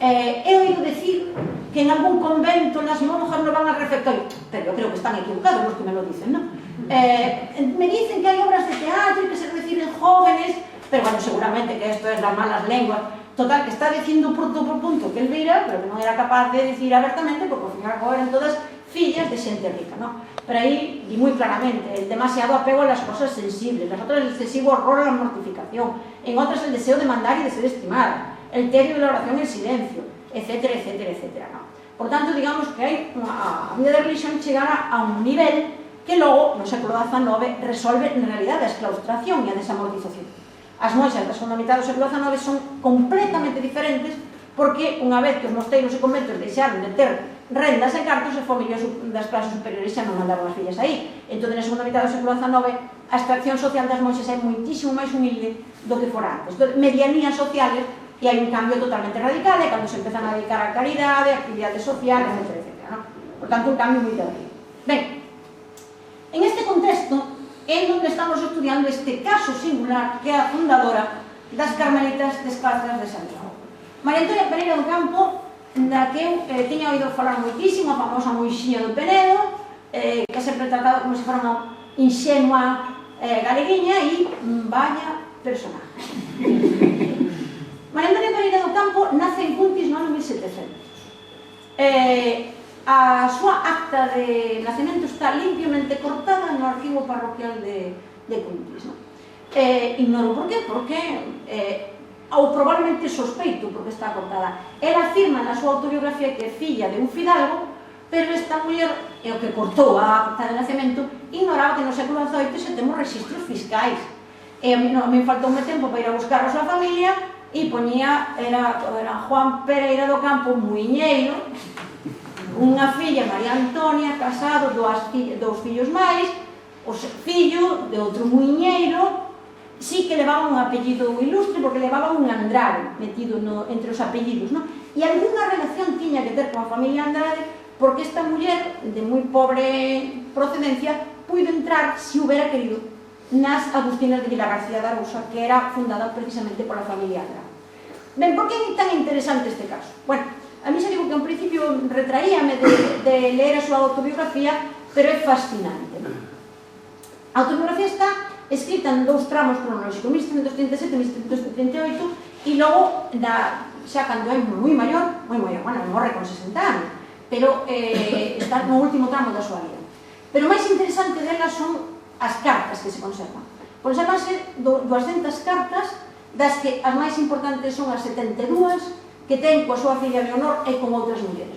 He oído decir que en algún convento las monjas no van al refectorio, pero yo creo que están equivocados los que me lo dicen, ¿no? Me dicen que hay obras de teatro y que se reciben jóvenes, pero bueno, seguramente que esto es las malas lenguas. Total, que está diciendo punto por punto que él mira, pero que non era capaz de decir abiertamente, porque ao final eran todas fillas de xente rica, ¿no? Pero aí, di moi claramente, el demasiado apego a las cosas sensibles, las otras el excesivo horror a la mortificación, en otras el deseo de mandar y de ser estimada, el tedio de la oración en silencio, etcétera, etcétera, etcétera, ¿no? Por tanto, digamos que hai a vida de religión chegara a un nivel que logo, no século XIX, resolve en realidad a esclaustración e a desamortización. As monxas da segunda mitad do século XIX son completamente diferentes porque unha vez que os mosteiros e conventos deixaron de ter rendas e cartos, as familias das clases superiores xa non mandaban as fillas aí. Entón, na segunda mitad do século XIX, a extracción social das monxas é moitísimo máis humilde do que fora antes. Entón, medianías sociales, e hai un cambio totalmente radical, e cando se empezan a dedicar a caridade, a actividades sociales, etc. ¿No? Por tanto, un cambio moi terrible. Ben, en este contexto é onde estamos estudiando este caso singular que é a fundadora das Carmelitas Descalzas de Santiago. María Antonia Pereira do Campo, da que eu tiña oído falar moitísimo, a famosa Moixiña do Penedo, que sempre tratado como se fora unha inxenua galeguiña, e vaya personaje. María Antonia Pereira do Campo nace en Cuntis no ano 1700. A súa acta de nacemento está limpiamente cortada no arquivo parroquial de Cuntis. Ignoro por qué, porque ou probablemente sospeito porque está cortada. Ela afirma na súa autobiografía que é filla de un fidalgo, pero esta muller, é o que cortou a acta de nacemento, ignoraba que no século XVIII se temos registros fiscais. A mí faltou un tempo para ir a buscar a súa familia e poñía, era Juan Pereira do Campo Muiñeiro, unha filla, María Antonia, casado, dous fillos máis, o fillo de outro muiñeiro, sí que levaba un apellido ilustre, porque levaba un Andrade metido entre os apellidos, non? E algunha relación tiña que ter con a familia Andrade, porque esta muller, de moi pobre procedencia, puido entrar, se hubiera querido, nas Agustinas de Vila García de Arousa, que era fundada precisamente pola familia Andrade. Ben, por que é tan interesante este caso? Bueno, a mí se digo que en principio retraíame de ler a súa autobiografía, pero é fascinante. A autobiografía está escrita en dous tramos cronolóxicos, 1737 e 1738, e logo, xa cando é moi maior, bueno, morre con 60 anos, pero está no último tramo da súa vida. Pero o máis interesante dela son as cartas que se conservan. Conservanse 200 cartas, das que as máis importantes son as 72 que ten coa súa filla Leonor e con outras mulleres.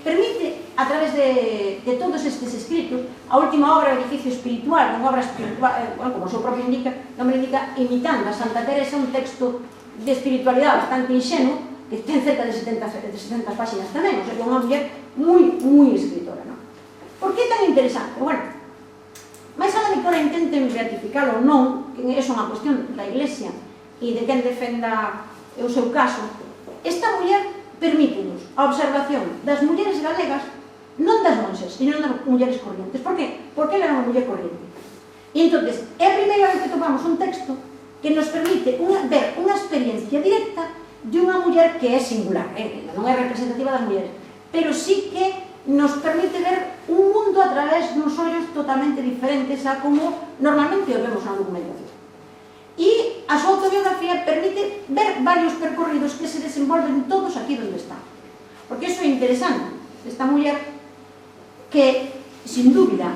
Permite, a través de todos estes escritos, a última obra, o Edificio Espiritual, unha obra espiritual, como o seu propio nombre indica, imitando a Santa Teresa, un texto de espiritualidade bastante inxenuo, que ten cerca de 70 páxinas tamén, o sea, unha muller moi escritora. Por que é tan interesante? Bueno, máis alá de que ora intenten beatificar ou non, que é unha cuestión da Iglesia e de quen defenda o seu caso, esta muller permítenos a observación das mulleres galegas, non das monxas, sino das mulleres corrientes. Por qué? Porque ela era unha muller corriente. E entón, é a primeira vez que topamos un texto que nos permite ver unha experiencia directa de unha muller que é singular, non é representativa das mulleres, pero sí que nos permite ver un mundo a través duns ollos totalmente diferentes a como normalmente o vemos na documentación. E a súa autobiografía permite ver varios percorridos que se desenvolven todos aquí onde están. Porque iso é interesante. Esta muller que, sin dúbida,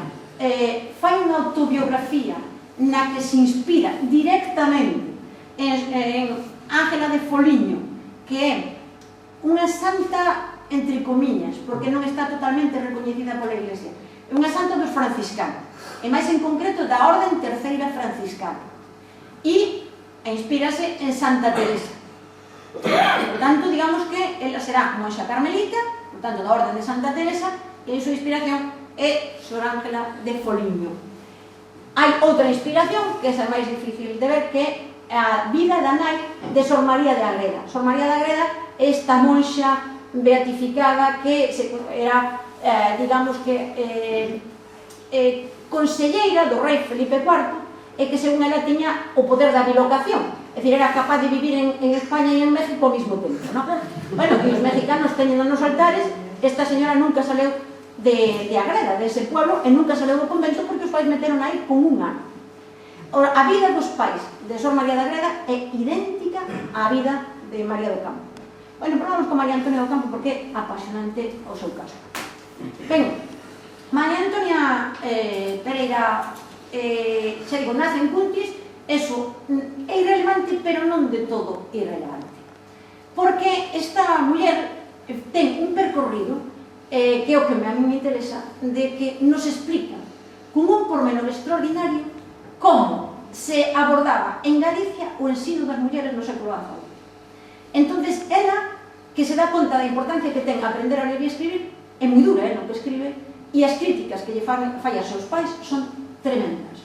fai unha autobiografía na que se inspira directamente en Ángela de Foliño, que é unha santa, entre comillas, porque non está totalmente recoñecida pola Iglesia, é unha santa dos franciscanos, e máis en concreto da Orden Terceira Franciscana, e inspírase en Santa Teresa. Por tanto, digamos que ela será monxa carmelita, por tanto, da Orden de Santa Teresa, e a súa inspiración é Sor Ángela de Foliño. Hai outra inspiración, que é a máis difícil de ver, que é a vida da nai de Sor María de Agreda. Sor María de Agreda é esta monxa beatificada que era, digamos que, conselleira do rei Felipe IV e que, según ela, tiña o poder da bilocación, é dicir, era capaz de vivir en España e en México ao mesmo tempo, non? Bueno, que os mexicanos teñen nos altares, esta señora nunca saleu de Agreda, dese pueblo, e nunca saleu do convento porque os pais meteron aí con un ano. A vida dos pais de Sor María de Agreda é idéntica á vida de María do Campo. Bueno, pero vamos con María Antonia do Campo porque é apasionante o seu caso. Ben, María Antonia Pereira, xa digo, nace en Cuntis, eso é irrelevante, pero non de todo irrelevante. Porque esta muller ten un percorrido que é o que a mí me interesa, de que nos explica con un pormenor extraordinario como se abordaba en Galicia o ensino das mulleres no século XIX. Entonces, ela, que se dá conta da importancia que ten aprender a ler e escribir, é moi dura, no que escribe, e as críticas que lle fai aos seus pais son tremendas.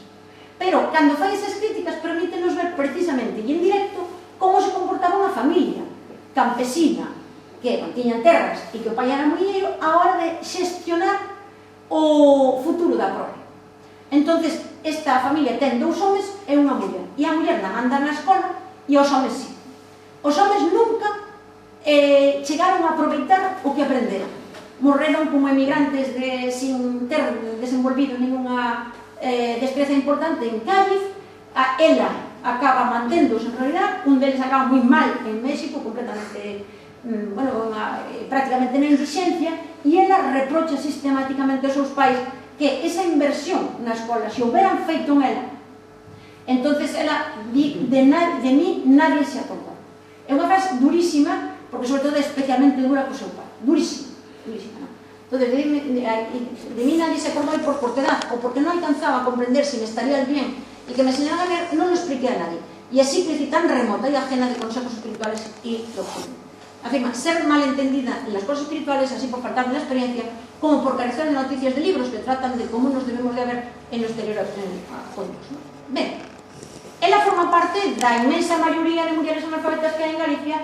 Pero, cando fai esas críticas, permítenos ver precisamente e en directo como se comportaba unha familia campesina, que tiñan terras e que o pai era muiñeiro, a hora de xestionar o futuro da prole. Entonces, esta familia ten 2 homes e unha muller, e a muller la manda na escola e os homes sí. Os homes nunca chegaron a aproveitar o que aprenderon. Morreron como emigrantes sin ter desenvolvido ninguna destreza importante en Cádiz. Ela acaba manténdose en realidad, un deles acaba moi mal en México, completamente, prácticamente na indixencia, e ela reprocha sistemáticamente aos seus pais que esa inversión na escola, se houberan feito en ela, entonces ela di, de mí nadie se acordou. É unha frase durísima, porque sobre todo é especialmente dura co seu pai, durísima, durísima, non? Entonces, de mí nadie se acordou por cortedad, ou porque non alcanzaba a comprender si me estaría bien e que me enseñaran a leer, non lo expliqué a nadie. E así crecí tan remota y ajena de consejos espirituales y doctrina. Afirma ser malentendida en las cosas espirituales, así por faltar de la experiencia, como por carecer de noticias de libros que tratan de cómo nos debemos de ver en los exteriores juntos. Ben, ela forma parte da inmensa maioría de mulleres analfabetas que hai en Galicia.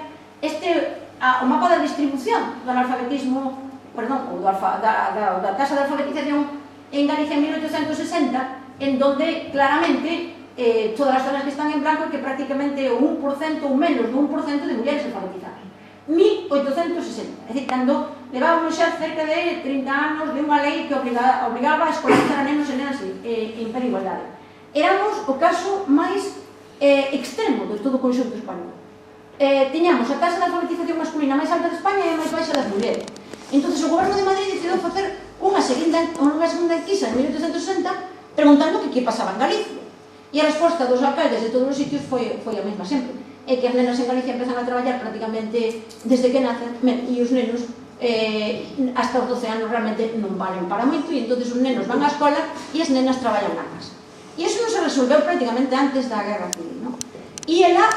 O mapa da distribución do analfabetismo, perdón, da tasa de alfabetización en Galicia en 1860, en donde claramente todas as zonas que están en blanco, que prácticamente o 1% ou menos do 1% de mulleres alfabetizadas. 1860, é dicir, cando levábamos xa cerca de 30 anos de unha lei que obligaba a escolarizar a nenos e nenas en pé de igualdade. Éramos o caso máis extremo de todo o conxunto español. Tiñamos a tasa de alfabetización masculina máis alta de España e a máis baixa das mulleres. Entón, o goberno de Madrid decidiu facer unha segunda enquisa en 1860 preguntando que pasaba en Galicia. E a resposta dos alcaldes de todos os sitios foi a mesma sempre. É que as nenas en Galicia empezan a traballar prácticamente desde que nacen, e os nenos hasta os 12 anos realmente non valen para moito, e entón os nenos van á escola e as nenas traballan na casa. E iso non se resolveu prácticamente antes da Guerra Civil, non? E ela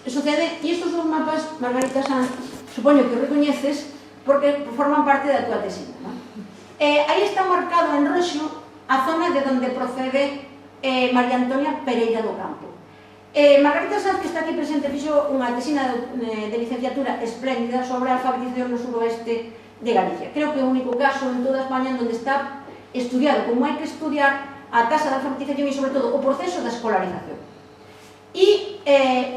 sucede, e estos dos mapas, Margarita Sanz, supoño que recoñeces porque forman parte da tua tesina, non? Aí está marcado en roxo a zona de onde procede María Antonia Pereira do Campo. Margarita Sanz, que está aquí presente, fixo unha tesina de licenciatura espléndida sobre a alfabetización no suroeste de Galicia. Creo que é o único caso en toda España onde está estudiado como hai que estudiar a tasa de alfabetización e, sobre todo, o proceso da escolarización. E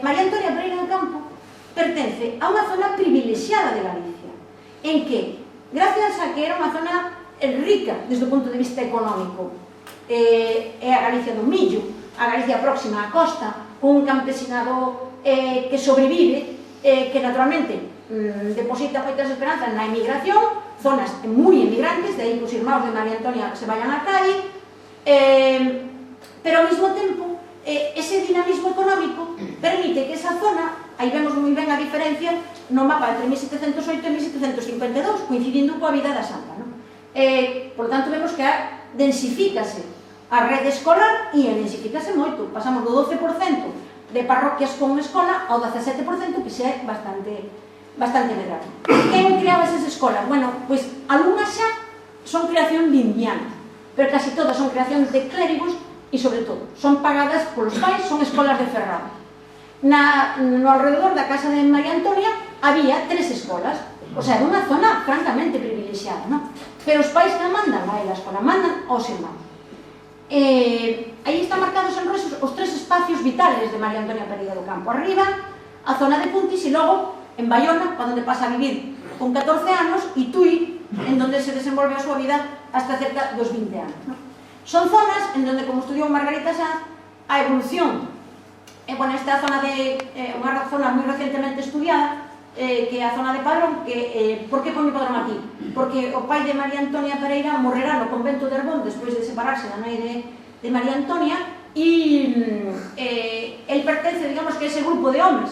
María Antonia Pereira do Campo pertence a unha zona privilexiada de Galicia, en que, gracias a que era unha zona rica desde o punto de vista económico, é a Galicia do millo, a Galicia próxima á costa, un campesinado que sobrevive, que naturalmente deposita moitas esperanzas na emigración, zonas moi emigrantes, de aí que os irmãos de María Antonia se vayan a Cádiz, pero ao mesmo tempo ese dinamismo económico permite que esa zona, aí vemos moi ben a diferencia no mapa entre 1708 e 1752, coincidindo coa vida da Santa, non? Por tanto, vemos que densifícase a rede escolar e densifícase moito, pasamos do 12% de parroquias con escola ao 17%, que xa é bastante medrado. Quen creaba esas escolas? Bueno, pois algunhas xa son creación de indianos, pero casi todas son creacións de clérigos e, sobre todo, son pagadas polos pais, son escolas de ferrado. No alrededor da casa de María Antonia había 3 escolas, o sea, era unha zona francamente privilexiada, non? Pero os pais non mandan a ela a escola, mandan aos irmãos. Aí están marcados en roxo os 3 espacios vitales de María Antonia Pereira do Campo. Arriba, a zona de Puntis, e logo, en Bayona, onde pasa a vivir con 14 anos, e Tui, en donde se desenvolve a súa vida hasta cerca dos 20 anos, non? Son zonas en donde, como estudiou Margarita Sanz, a evolución, bueno, esta zona unha zona moi recientemente estudiada, que é a zona de Padrón, por que pon Padrón aquí? Porque o pai de María Antonia Pereira morrerá no convento de Herbón despois de separarse da nai de María Antonia, e el pertence, digamos, que ese grupo de homes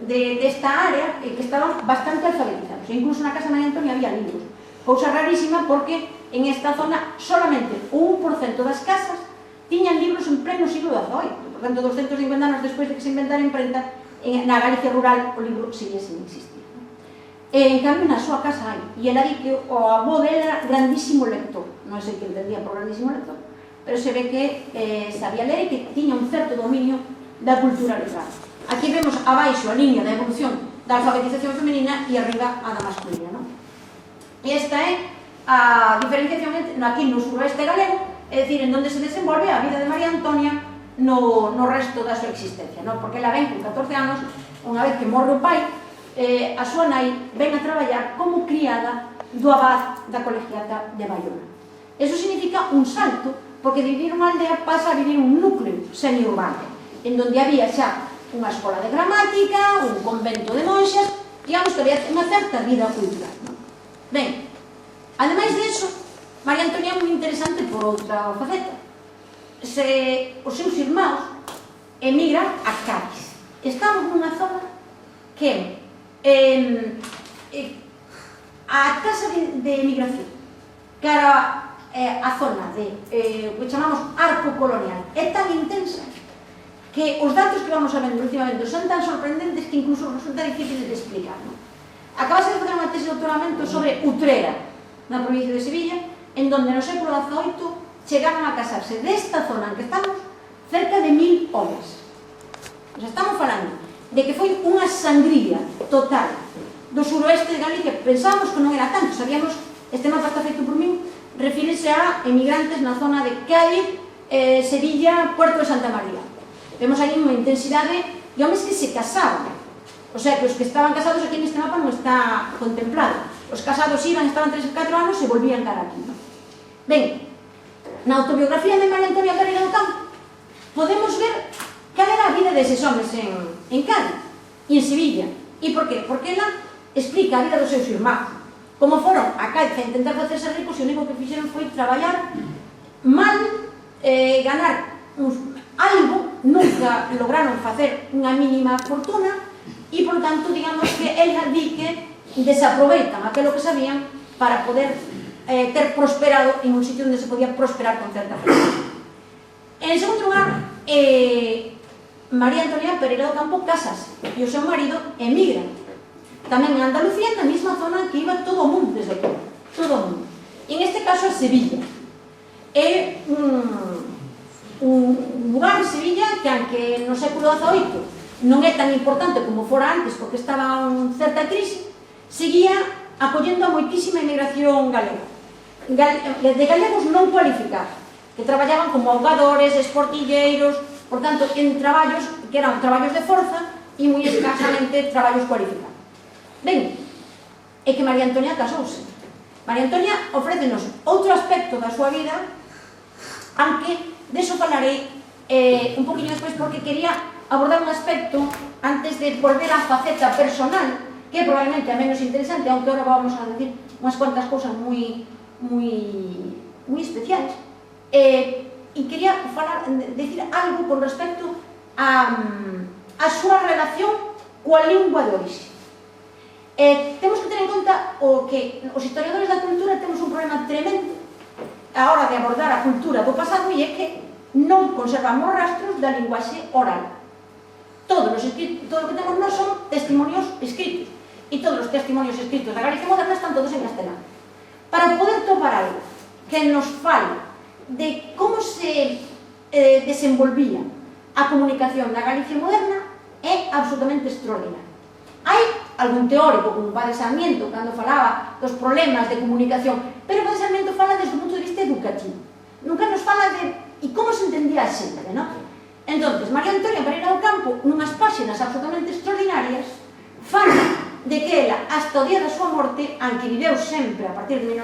desta área que estaban bastante alfabetizados, e incluso na casa de María Antonia había libros, cousa rarísima porque en esta zona solamente o 1% das casas tiñan libros en pleno siglo XVIII. Por tanto, 250 anos despois de que se inventara a imprenta, na Galicia rural o libro sigue sin existir. En cambio, na súa casa hai, e ela di que o avó dela era grandísimo lector, non sei que entendía por grandísimo lector, pero se ve que sabía ler e que tiña un certo dominio da cultura legal. Aquí vemos abaixo a liña da evolución da alfabetización femenina e arriba a da masculina, non? E esta é a diferenciación aquí no suroeste galego, é dicir, en donde se desenvolve a vida de María Antonia no resto da súa existencia, non? Porque ela ven con 14 anos, unha vez que morre o pai, a súa nai ven a traballar como criada do abad da colegiata de Bayona. Eso significa un salto, porque de vivir unha aldea pasa a vivir un núcleo semiurbano, en donde había xa unha escola de gramática, un convento de monxas, digamos que había unha certa vida cultural, non? Ben, ademais de eso, María Antonia é moi interesante por outra faceta. Os seus irmãos emigran a Cádiz. Estamos nunha zona que a tasa de emigración cara a zona de o que chamamos arco colonial é tan intensa que os datos que vamos a ver últimamente son tan sorprendentes que incluso resulta difícil de explicar, non? Acabase de facer unha tese de doutoramento sobre Utrera, na provincia de Sevilla, en donde no século XVIII chegaron a casarse desta zona en que estamos cerca de 1000 homes. O sea, estamos falando de que foi unha sangría total do suroeste de Galicia. Pensábamos que non era tanto, sabíamos, este mapa está feito por min, refírese a emigrantes na zona de Cádiz, Sevilla, Puerto de Santa María. Vemos aí unha intensidade de homes que se casaban. O sea, que os que estaban casados aquí neste mapa non está contemplado. Os casados iban, estaban 3 ou 4 anos e volvían cara aquí. Ben, na autobiografía de María Antonia Pereira do Campo podemos ver cal era a vida deses homes en Cádiz e en Sevilla. E por qué? Porque ela explica a vida dos seus irmãos, como foron a Cádiz a intentar facerse ricos e o único que fixeron foi traballar mal, ganar algo, nunca lograron facer unha mínima fortuna e, por tanto, digamos que ela di que desaproveitan aquilo que sabían para poder ter prosperado en un sitio onde se podía prosperar con certa fortuna. En segundo lugar, María Antonia Pereira do Campo casas e o seu marido emigran tamén en Andalucía, na mesma zona que iba todo o mundo desde aquí, todo o mundo. E en este caso a Sevilla. É un lugar de Sevilla que, aunque no século XVIII non é tan importante como fora antes porque estaba en certa crise, seguía acollendo a moitísima emigración galega, de galegos non cualificados, que traballaban como ahogadores, esportilleiros, por tanto, en traballos que eran traballos de forza, e moi escasamente traballos cualificados. Ben, é que María Antonia casouse. María Antonia ofrécenos outro aspecto da súa vida, aunque deso falarei un poquinho despois, porque quería abordar un aspecto antes de volver á faceta personal, que é probablemente a menos interesante, aunque ahora vamos a decir unhas cuantas cousas moi especiais. E quería decir algo con respecto a súa relación coa lingua de orixe. Temos que ter en conta que os historiadores da cultura temos un problema tremendo a hora de abordar a cultura do pasado, e é que non conservamos rastros da linguaxe oral. Todo o que temos nós son testimonios escritos, e todos os testimonios escritos da Galicia moderna están todos en castelán. Para poder topar algo que nos fale de como se desenvolvía a comunicación na Galicia moderna é absolutamente extraordinario. Hai algún teórico, como Padre Sarmiento, cando falaba dos problemas de comunicación, pero Padre Sarmiento fala desde o punto de vista educativo. Nunca nos fala de como se entendía a xente, non? Entón, María Antonia Pereira do Campo, nunhas páxinas absolutamente extraordinarias, fala de que ela, hasta o día da súa morte, aunque viveu sempre, a partir de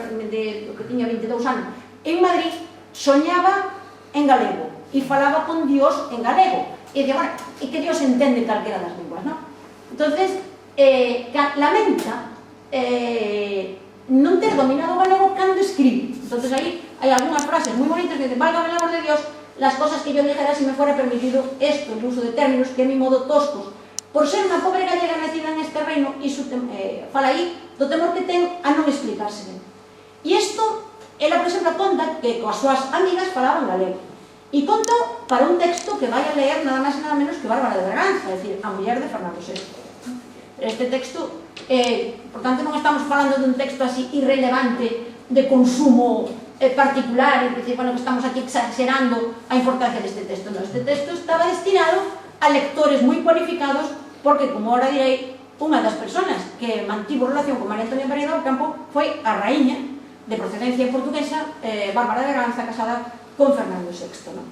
que tiña 22 anos, en Madrid, soñaba en galego e falaba con Dios en galego. E dicía, bueno, e que Dios entende calquera das linguas, non? Entonces, lamenta non ter dominado o galego cando escribe. Entonces, aí hai algunhas frases moi bonitas que dicen, válgame el amor de Dios, las cosas que yo dijera si me fuera permitido esto, el uso de términos que a mi modo toscos, por ser unha pobre gallega nacida en este reino, e fala aí do temor que ten a non explicarse ben. E isto, ela, por exemplo, conta que coas súas amigas falaban galego, e conta para un texto que vai a leer nada máis e nada menos que Bárbara de Braganza, é dicir, a muller de Fernando VI. Este texto, por tanto, non estamos falando dun texto así irrelevante de consumo particular, e dicir, bueno, que estamos aquí exagerando a importancia deste texto. Non, este texto estaba destinado a lectores moi cualificados, porque, como ahora direi, unha das personas que mantivo relación con María Antonia Pereira do Campo foi a raíña de procedencia portuguesa, Bárbara de Braganza, casada con Fernando VI, non?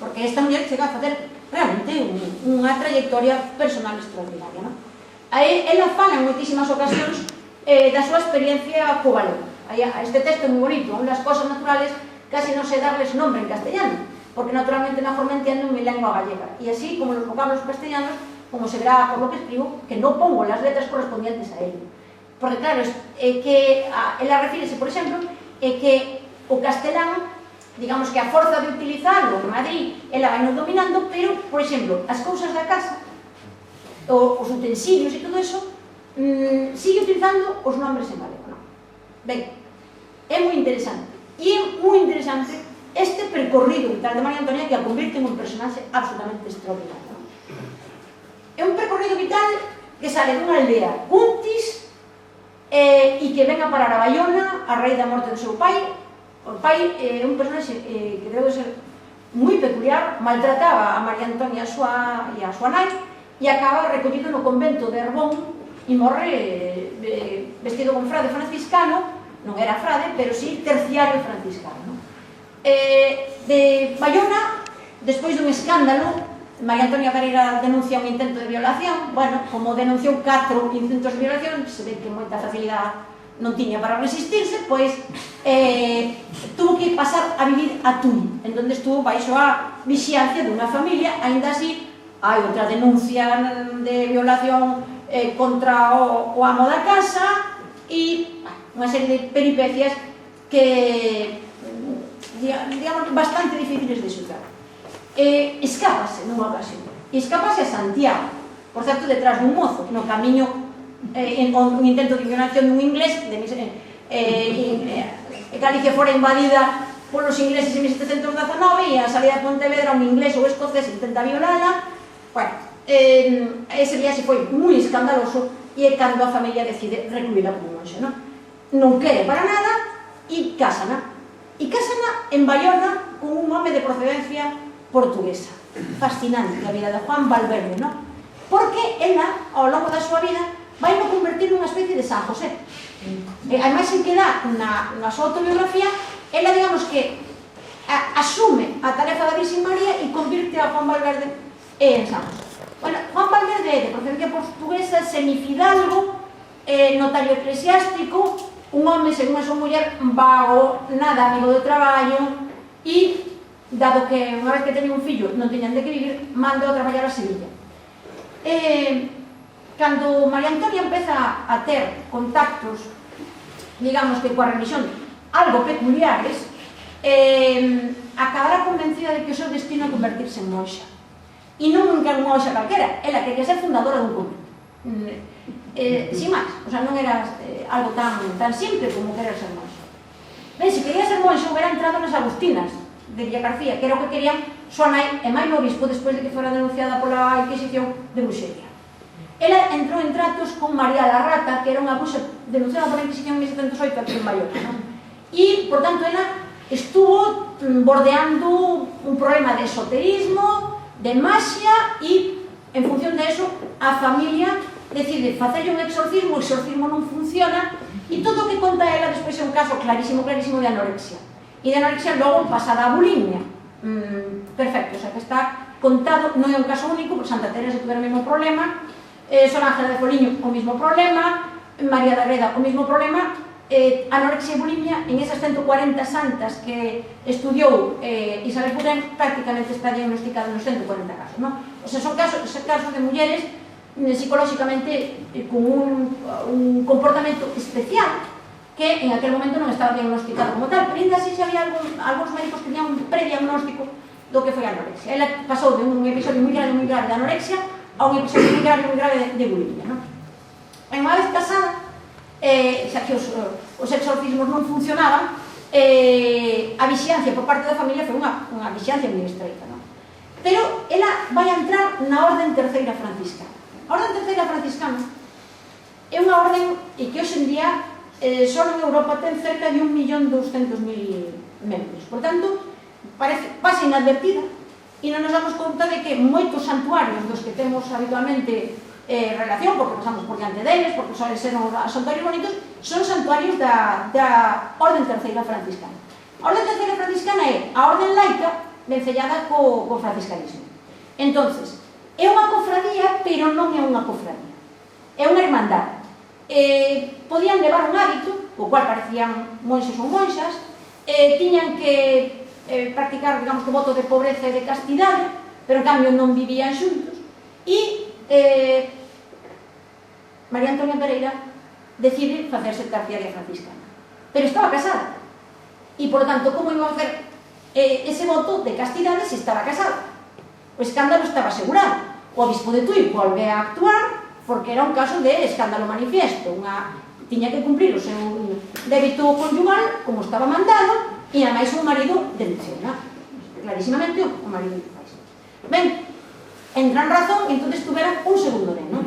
Porque esta muller chega a facer realmente unha trayectoria personal extraordinaria, non? Ela fala en moitísimas ocasións da súa experiencia co galego. Este texto é moi bonito, onde as cosas naturales casi non sei darles nombre en castellano, porque naturalmente na forma entiendo mi lengua gallega, e así como los vocablos castellanos, como se verá por lo que escribo, que non pongo las letras correspondientes a ello. Porque claro, que ela refírese, por exemplo, que o castelán, digamos que a forza de utilizarlo en Madrid, ela vai nos dominando, pero, por exemplo, as cousas da casa, os utensilios e todo eso, sigue utilizando os nombres en galego, non? Ben, é moi interesante. E é moi interesante este percorrido vital de María Antonia, que a convirte en un personaxe absolutamente extraordinario. É un percorrido vital que sale dunha aldea Cuntis e que ven a parar a Baiona a raíz da morte do seu pai. O pai é un personaxe que debe ser moi peculiar, maltrataba a María Antonia e a súa nai, e acaba recollido no convento de Herbón e morre vestido con frade franciscano, non era frade, pero sí terciario franciscano. De Baiona, despois dun escándalo, María Antonia Pereira denuncia un intento de violación. Bueno, como denunciou 4 intentos de violación, se ve que moita facilidade non tiña para resistirse, pois tuvo que pasar a vivir a Tui, en donde estuvo baixo a vixiancia dunha familia. Ainda así, hai outra denuncia de violación contra o amo da casa e unha serie de peripecias que, digamos, bastante difíciles de xugar. Escápase nunha ocasión, e escápase a Santiago, por certo, detrás dun mozo, no camiño, un intento de violación dun inglés, Galicia fora invadida polos ingleses en 1719, e a salida de Pontevedra un inglés ou escocés intenta violala. Bueno, ese viaxe foi moi escandaloso, e é cando a familia decide recluíla como monxe, non quere para nada, e cásana en Baiona con un home de procedencia portuguesa. Fascinante a vida de Juan Valverde, porque ela, ao longo da súa vida, vai no convertir nunha especie de San José. Ademais, en que dá na súa autobiografía, ela, digamos que asume a tarefa da Virxen María e convirte a Juan Valverde en San José. Bueno, Juan Valverde é de procedencia portuguesa, semifidalgo, notario eclesiástico, un home, según a súa muller, vago, nada amigo do traballo, e, dado que unha vez que teñen un fillo non teñan de que vivir, manda a traballar a Sevilla. Cando María Antonia empeza a ter contactos, digamos que coa religión, algo peculiares, acabará convencida de que o seu destino é convertirse en monxa. E non nunca unha monxa calquera, ela quería ser fundadora dun convento. Sin máis, o sea, non era algo tan simple como querer ser monxa. Ben, se quería ser monxa, hubiera entrado nas Agustinas de Villa García, que era o que querían súa nai e mai o obispo despois de que fora denunciada pola Inquisición de bruxería. Ela entrou en tratos con María la Rata, que era unha bruxa denunciada pola Inquisición en 1708 aquí en Bayona, e, por tanto, ela estuvo bordeando un problema de esoterismo, de magia, e, en función de eso, a familia decide facerlle un exorcismo, o exorcismo non funciona, e todo o que conta ela despois é un caso clarísimo de anorexia. E de anorexia logo pasada a bulimia. Perfecto, o sea que está contado, non é un caso único, porque Santa Teresa tuvera o mesmo problema, Son Ángela de Foliño o mesmo problema, María da Reda o mesmo problema, anorexia e bulimia, en esas 140 santas que estudiou Isabel Pudén, prácticamente está diagnosticado nos 140 casos, non? O sea, son casos de mulleres psicolóxicamente con un comportamento especial que en aquel momento non estaba diagnosticado como tal, pero ainda así xa había algúns médicos que tenían un prediagnóstico do que foi a anorexia. Ela pasou de un episodio moi grave de anorexia a un episodio moi grave de bulimia, non? E unha vez casada, xa que os exorcismos non funcionaban, a vixiancia por parte da familia foi unha vixiancia moi estreita, non? Pero ela vai entrar na Orden Terceira Franciscana. A Orden Terceira Franciscana é unha orden que hoxe en día só en Europa ten cerca de 1.200.000 membros. Por tanto, pasa inadvertida e non nos damos conta de que moitos santuarios dos que temos habitualmente relación, porque pasamos por diante deles, porque solen ser santuarios bonitos, son santuarios da Orden Terceira Franciscana. A Orden Terceira Franciscana é a orden laica vencellada co franciscanismo. Entonces, é unha cofradía, pero non é unha cofradía. É unha hermandade. Podían levar un hábito, o cual parecían monxes ou monxas, tiñan que practicar, digamos, que voto de pobreza e de castidade, pero en cambio non vivían xuntos, e María Antonia Pereira decide facerse terciaria franciscana, pero estaba casada, e, por lo tanto, como iba a facer ese voto de castidade se estaba casada? O escándalo estaba asegurado. O obispo de Tui volve a actuar porque era un caso de escándalo manifiesto, tiña que cumprir o seu débito conyugal como estaba mandado, e ademais un marido denunciona clarísimamente o marido do país. Ben, entran razón e entón tuveran un segundo neno.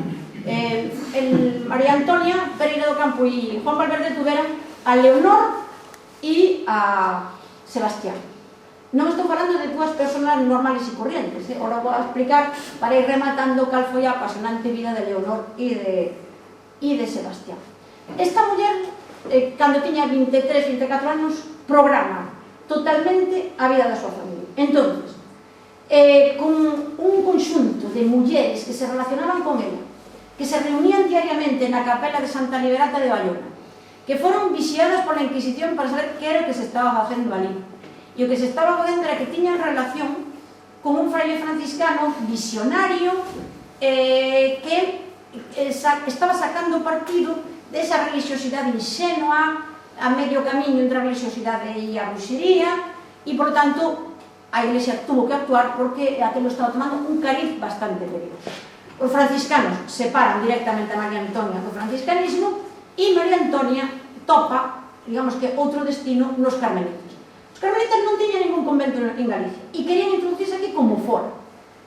María Antonia Pereira do Campo e Juan Valverde tuveran a Leonor e a Sebastián. Non estou falando de dúas personas normales e corrientes, ora vou a explicar para ir rematando cal foi a apasionante vida de Leonor e de Sebastián. Esta muller, cando tiña 23-24 anos, programa totalmente a vida da súa familia. Entón, con un conxunto de mulleres que se relacionaban con ela, que se reunían diariamente na capela de Santa Liberata de Bayona, que foron vixiadas pola Inquisición para saber que era o que se estaba facendo ali. E o que se estaba facendo era que tiñan relación con un fraile franciscano visionario que estaba sacando partido desa religiosidade inxenua a medio camiño entre a religiosidade e a bruxería, e, por tanto, a Iglesia tuvo que actuar porque aquilo estaba tomando un cariz bastante peligroso. Os franciscanos separan directamente a María Antonia do franciscanismo e María Antonia topa, digamos que, outro destino nos carmelitas. Os carmelitas non tiñan ningún convento en Galicia e querían introducirse aquí como fora,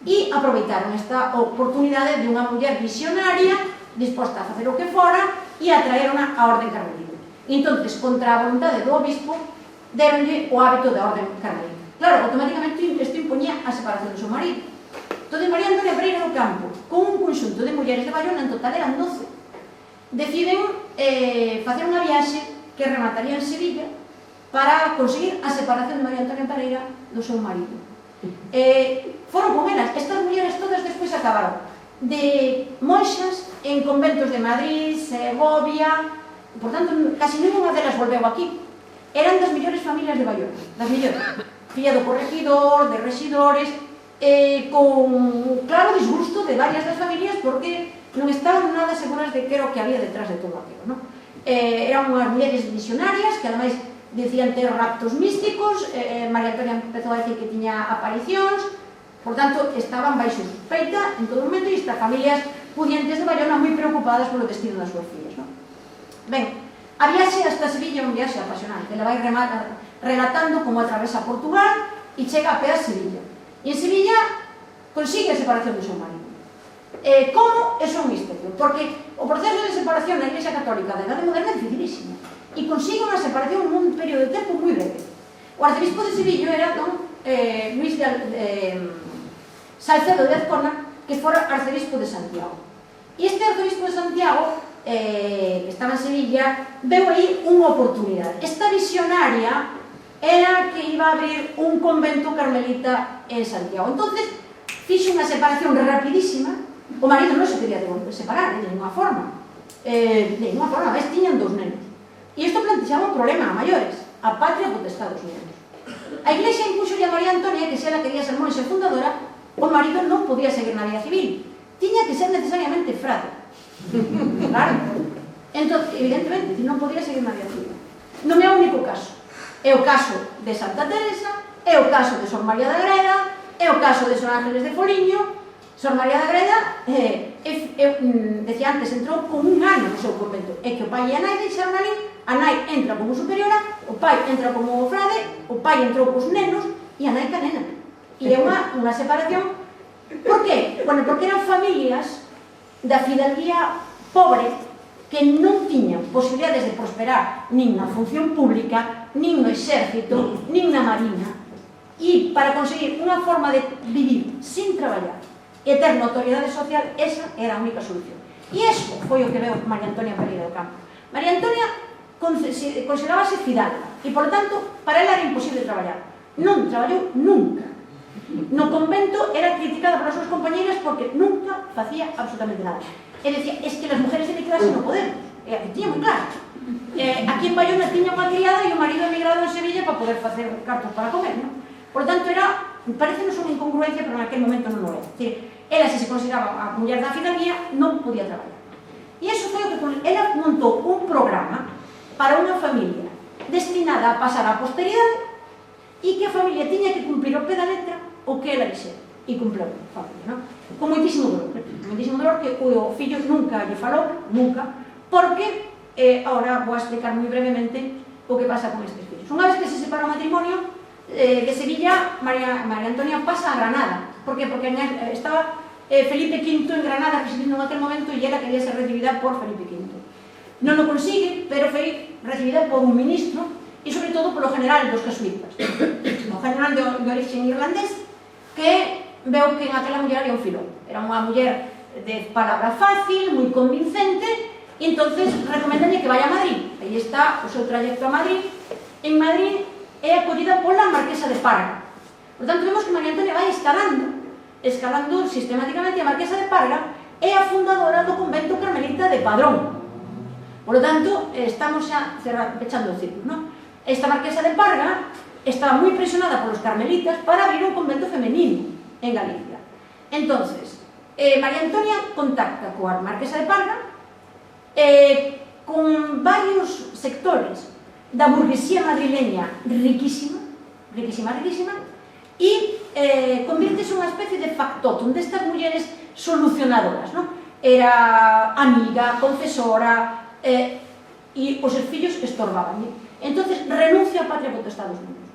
e aproveitaron esta oportunidade de unha muller visionaria disposta a facer o que fora e atraeron a orden carmelita. E entón, contra a voluntade do obispo, deronlle o hábito da orden carmelita. Claro, automáticamente isto imponía a separación do seu marido. Entón, María Antonia Pereira do Campo, con un conxunto de mulleres de Bayona, en total eran 12, deciden facer unha viaxe que remataría en Sevilla para conseguir a separación de María Antonia Pereira do seu marido. Foron con elas, estas mulleres todas despois acabaron de monxas en conventos de Madrid, Segovia, por tanto, casi ninguna delas volveu aquí. Eran das mellores familias de Bayona, das mellores. Filla do corregidor, de rexidores, con claro disgusto de varias das familias porque non estaban nada seguras de que era o que había detrás de todo aquilo, non? Eran unhas mulleres visionarias que ademais decían ter raptos místicos, María Antonia empezou a decir que tiña aparicións, por tanto, estaban baixo suspeita en todo momento e estas familias pudientes de Bayona moi preocupadas polo destino das súas fillas, non? Ben, a viaxe hasta Sevilla é un viaxe apasionante, ela vai relatando como atravesa Portugal e chega a pé a Sevilla. E en Sevilla consigue a separación do seu marido. Como? Eso é un misterio, porque o proceso de separación na Iglesia Católica da Idade Moderna é dificilísimo e consigue unha separación nun período de tempo moi breve. O arcebispo de Sevilla era don Luis Salcedo de Azcona, que fora arcebispo de Santiago. E este arcebispo de Santiago, que estaba en Sevilla, veu aí unha oportunidade. Esta visionaria era que iba a abrir un convento carmelita en Santiago. Entonces, fixo unha separación rapidísima. O marido non se quería separar, de ninguna forma. Mas tiñan 2 nenos. E isto plantexaba un problema a maiores, a patria potestad dos nenos. A Iglesia impuxo a María Antonia que se ela quería ser monxa fundadora, o marido non podía seguir na vida civil. Tiña que ser necesariamente frade. Claro. Entón, evidentemente, non podía seguir na vida civil. Non é o único caso. É o caso de Santa Teresa, é o caso de Sor María da Greda, é o caso de Sor Ángeles de Foliño. Sor María da Greda, decía antes, entrou con 1 ano no seu convento. É que o pai e a nai deixaron ali, a nai entra como superiora, o pai entra como frade, o pai entrou cos nenos e a nai ca nena. E é unha separación. Por qué? Bueno, porque eran familias da fidalguía pobre que non tiñan posibilidades de prosperar nin na función pública, nin no exército, nin na marina. E para conseguir unha forma de vivir sin traballar e ter notoriedade social, esa era a única solución. E eso foi o que veu María Antonia Pereira do Campo. María Antonia considerábase fidalga e, por tanto, para ela era imposible traballar. Non traballou nunca. No convento era criticada polas súas compañeiras porque nunca facía absolutamente nada. E decía, es que las mujeres de mi clase non podemos. E a que tiña moi claro. Aquí en Bayona tiña unha criada e o marido emigrado en Sevilla para poder facer cartos para comer, non? Por tanto, era, parecenos unha incongruencia, pero en aquel momento non o era. Ela, se consideraba a muller da fidalguía, non podía traballar. E iso foi o que ela montou un programa para unha familia destinada a pasar á posteridade e que a familia tiña que cumplir ao pé da letra o que ela dixera. E cumpleu a familia, non? Con moitísimo dolor, que o fillo nunca lle falou, nunca, porque, agora vou explicar moi brevemente o que pasa con estes fillos. Unha vez que se separa o matrimonio, de Sevilla, María Antonia pasa a Granada. Por qué? Porque estaba Felipe V en Granada residindo en aquel momento e ela quería ser recibida por Felipe V. Non o consigue, pero foi recibida por un ministro e, sobre todo, polo general dos jesuítas. O general de origen irlandés, que veu que en aquela muller había un filón. Era unha muller de palabra fácil, moi convincente, e entonces recomendalle que vaya a Madrid. Aí está o seu trayecto a Madrid. En Madrid é acollida pola Marquesa de Parga. Por tanto, vemos que María Antonia vai escalando sistemáticamente. A Marquesa de Parga é a fundadora do convento carmelita de Padrón. Por lo tanto, estamos xa pechando o círculo, non? Esta Marquesa de Parga estaba moi presionada polos carmelitas para abrir un convento femenino en Galicia. Entonces, María Antonia contacta coa Marquesa de Parga con varios sectores da burguesía madrileña riquísima, e convirtese unha especie de factotum destas mulleres solucionadoras, non? Era amiga, confesora, e os seus fillos estorbaban. Entonces renuncia a patria potestad dos nenos.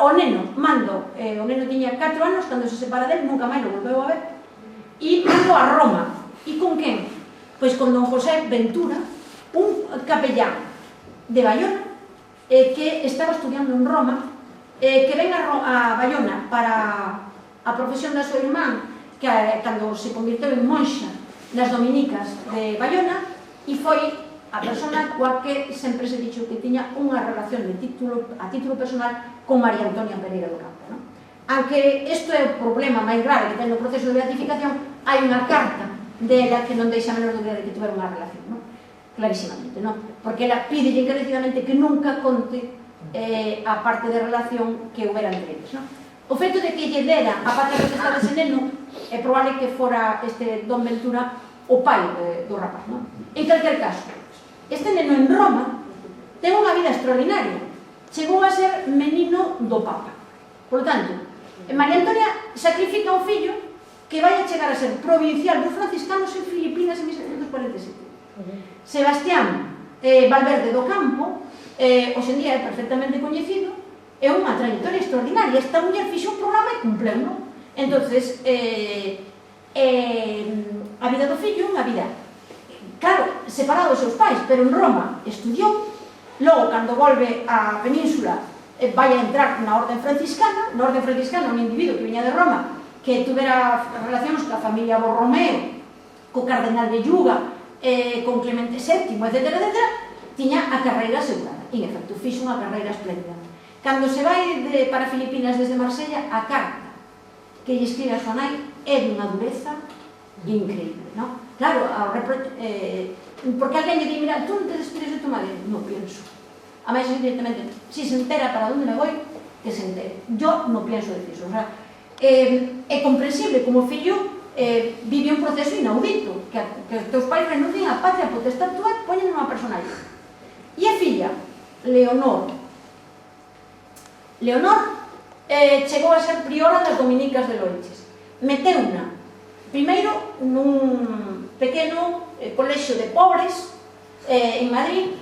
O neno mando, o neno tiña 4 anos cando se separa del, nunca máis lo volveu a ver, e mando a Roma. E con quen? Pois con don José Ventura, un capellán de Bayona, que estaba estudiando en Roma, que ven a Bayona para a profesión da súa irmán, que cando se convirteu en monxa nas dominicas de Bayona, e foi a persona coa que sempre se dixo que tiña unha relación a título personal con María Antonia Pereira do Campo, non? Aunque isto é o problema máis grave que ten no proceso de beatificación, hai unha carta dela que non deixa menos dúbida de que tuveron unha relación, non? Clarísimamente, non? Porque ela pide encarecidamente que nunca conte a parte de relación que houbera entre eles, non? O feito de que lle dera a patria potestade ese neno é probable que fora este Don Ventura o pai do rapaz, non? En calquer caso, este neno en Roma ten unha vida extraordinaria, chegou a ser menino do Papa. Por tanto, María Antonia sacrifica un fillo que vai a chegar a ser provincial dos franciscanos en Filipinas en 1747. Sebastián Valverde do Campo, hoxe en día é perfectamente coñecido, é unha trayectoria extraordinaria. Esta muller fixo un programa e cumpleu, non? Entonces, a vida do fillo é unha vida, claro, separado dos seus pais, pero en Roma estudiou, logo, cando volve á península, vai a entrar na orden franciscana. Na orden franciscana, un individuo que viña de Roma, que tuvera relacións coa familia Borromeo, co cardenal de Yuga, con Clemente VII, etc., tiña a carreira asegurada. En efecto, fixo unha carreira esplendida. Cando se vai para Filipinas desde Marsella, a carta que lle escribe a súa nai é dunha dureza increíble, non? Claro, porque alguén lle di, mira, tú non te despides de tu madre? Non pienso. A máis, evidentemente, si se entera para onde me voy, que se entere. Yo non pienso decir eso. O sea, é comprensible como o fillo vive un proceso inaudito, que os teus pais renuncien a patria potestad túa e poñen unha personalidade. E a filla, Leonor, chegou a ser priora das Dominicas de Loiches. Meteuna, primeiro, nun pequeno colexio de pobres en Madrid,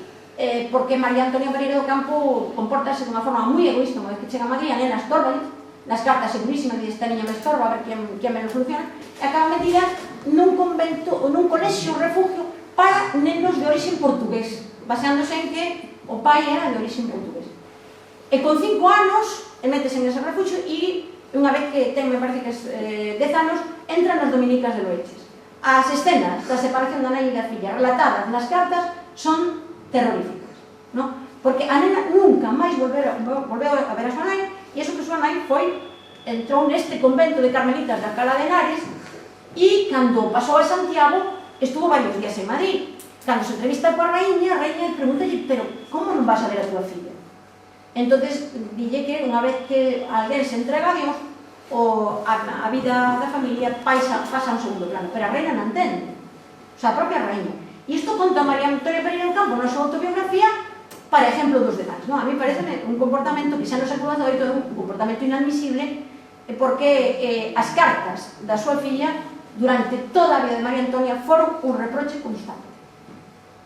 porque María Antonia Pereira do Campo comportase dunha forma moi egoísta. Unha vez que chega a Madrid, a nena estorba, nas cartas segurísimas de esta niña me estorba, a ver quen me lo soluciona, e acaba metida nun convento ou nun colexio, un refugio para nenos de origen portugués, baseándose en que o pai era de origen portugués. E con 5 anos metese en ese refugio e unha vez que ten, me parece que 10 anos, entra nas Dominicas de Loeches. As escenas da separación da nai e da filla relatadas nas cartas son terroríficas, non? Porque a nena nunca máis volveu a ver a súa nai, e iso que súa nai entrou neste convento de carmelitas de Alcalá de Henares, e cando pasou a Santiago estuvo varios días en Madrid. Cando se entrevista coa raíña, a raíña pregúntalle, pero como non vas a ver a túa filla? Entonces, dille que unha vez que alguén se entrega a Dios, a vida da familia pasa a un segundo plano, pero a reina non entende, o sea, a propia raíña. E isto conta María Antonia Pereira do Campo na súa autobiografía para exemplo dos demais, non? A mí parece un comportamento que xa no século XVIII é un comportamento inadmisible, porque as cartas da súa filla durante toda a vida de María Antonia foron un reproche constante,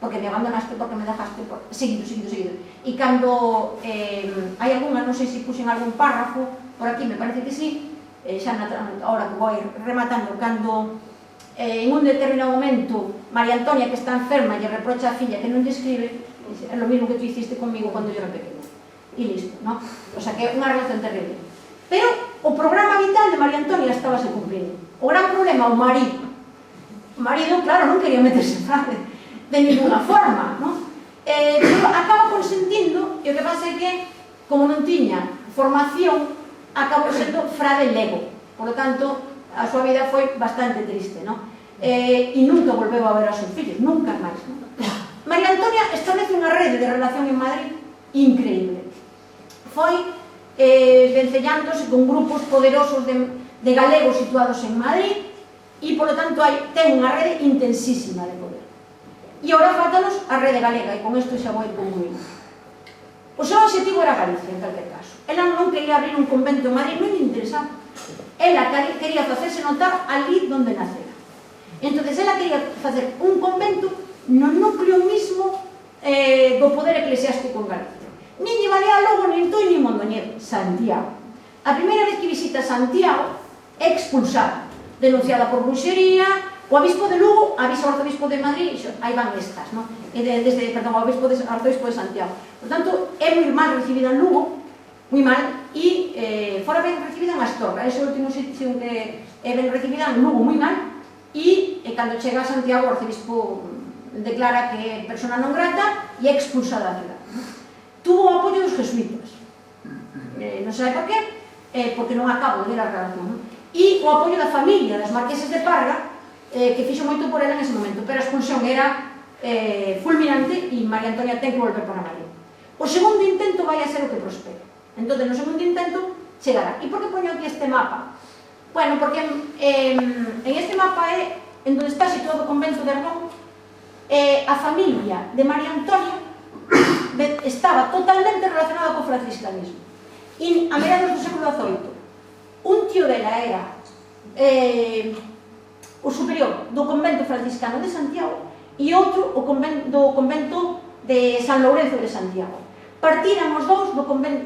porque me abandonaste, porque me dejaste, seguido. E cando hai algunha, non sei se puxen algún párrafo por aquí, me parece que sí, xa ahora que vou rematando, cando en un determinado momento María Antonia, que está enferma, lle reprocha a filla que non lle escribe, é lo mismo que tú hiciste conmigo cuando yo era pequeña, e listo, non? O sea, que é unha relación terrible. Pero o programa vital de María Antonia estábase cumprindo. O gran problema, o marido, claro, non quería meterse en frade de ninguna forma, non? Pero acaba consentindo, e o que pasa é que, como non tiña formación, acabou sendo frade lego. Por lo tanto, a súa vida foi bastante triste, non? E nunca volveu a ver a seus fillos, nunca máis. María Antonia establece unha rede de relación en Madrid increíble. Foi vencellándose con grupos poderosos de galegos situados en Madrid, e, por lo tanto, ten unha rede intensísima de poder. E agora faltanos a rede galega, e con isto xa vou concluir. O seu objetivo era Galicia, en calquer caso. Ela non quería abrir un convento en Madrid, non lle interesaba. Ela quería facerse notar ali donde nacera. Entón, ela quería facer un convento no núcleo mismo do poder eclesiástico en Galicia. Nin lle valía logo, nin Tui, nin Mondoñedo, Santiago. A primeira vez que visita Santiago é expulsada, denunciada por bruxería. O obispo de Lugo avisa ao arzobispo de Madrid, aí van estas, non? O arzobispo de Santiago. Por tanto, é moi mal recibida en Lugo, moi mal, e fora ben recibida en Astorga. Ese último sitio que é ben recibida en Lugo, moi mal, e cando chega a Santiago, o arzobispo declara que é persona non grata e é expulsada da cidade. Tuvo o apoio dos jesuítas, non sabe por qué, porque non acabo de ver a relación, e o apoio da familia das marqueses de Parga, que fixo moito por ela en ese momento, pero a expulsión era fulminante e María Antonia ten que volver para Madrid. O segundo intento vai a ser o que prospera. Entón, no segundo intento chegará. E por que poño aquí este mapa? Bueno, porque en este mapa é en donde está situado o convento de Argón. A familia de María Antonia estaba totalmente relacionada co franciscanismo. E a mediados do século XVIII, un tío dela era o superior do convento franciscano de Santiago e outro do convento de San Lourenzo de Santiago. Partiran os dous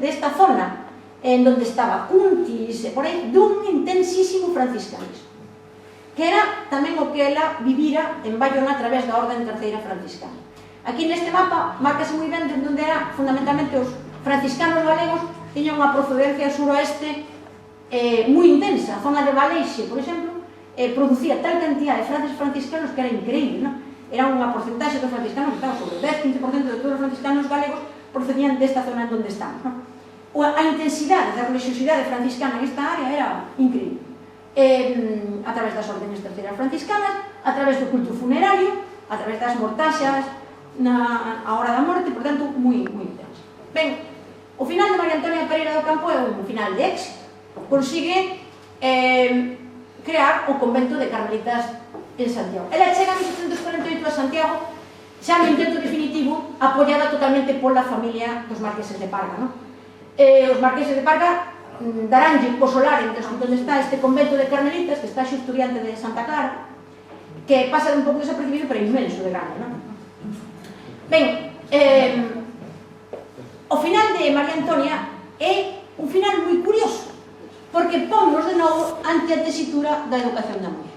desta zona en donde estaba Cuntis, por aí, dun intensísimo franciscanismo, que era tamén o que ela vivira en Bayona a través da Orden Terceira Franciscana. Aquí neste mapa marcase moi ben onde era fundamentalmente os franciscanos galegos tiñan unha procedencia suroeste moi intensa. A zona de Valeixe, por exemplo, producía tal cantidad de frades franciscanos que era increíble, non? Era unha porcentaxe dos franciscanos que estaban sobre o 10-15% de todos os franciscanos galegos procedían desta zona onde estamos, non? A intensidade da religiosidade franciscana nesta área era increíble. A través das órdenes terceiras franciscanas, a través do culto funerario, a través das mortaxas a hora da morte, por tanto, moi intenso. Ben, o final de María Antonia Pereira do Campo é un final de éxito. Consigue crear o convento de Carmelitas en Santiago. Ela chega en 1748 a Santiago, xa no intento definitivo, apoiada totalmente pola familia dos marqueses de Parga, non? Os marqueses de Parga daránlle o solar onde está este convento de Carmelitas, que está xusto diante de Santa Clara, que pasa un pouco desapercibido, pero inmenso de grande, non? Ben, o final de María Antonia é un final moi curioso, porque ponnos de novo ante a tesitura da educación da muller.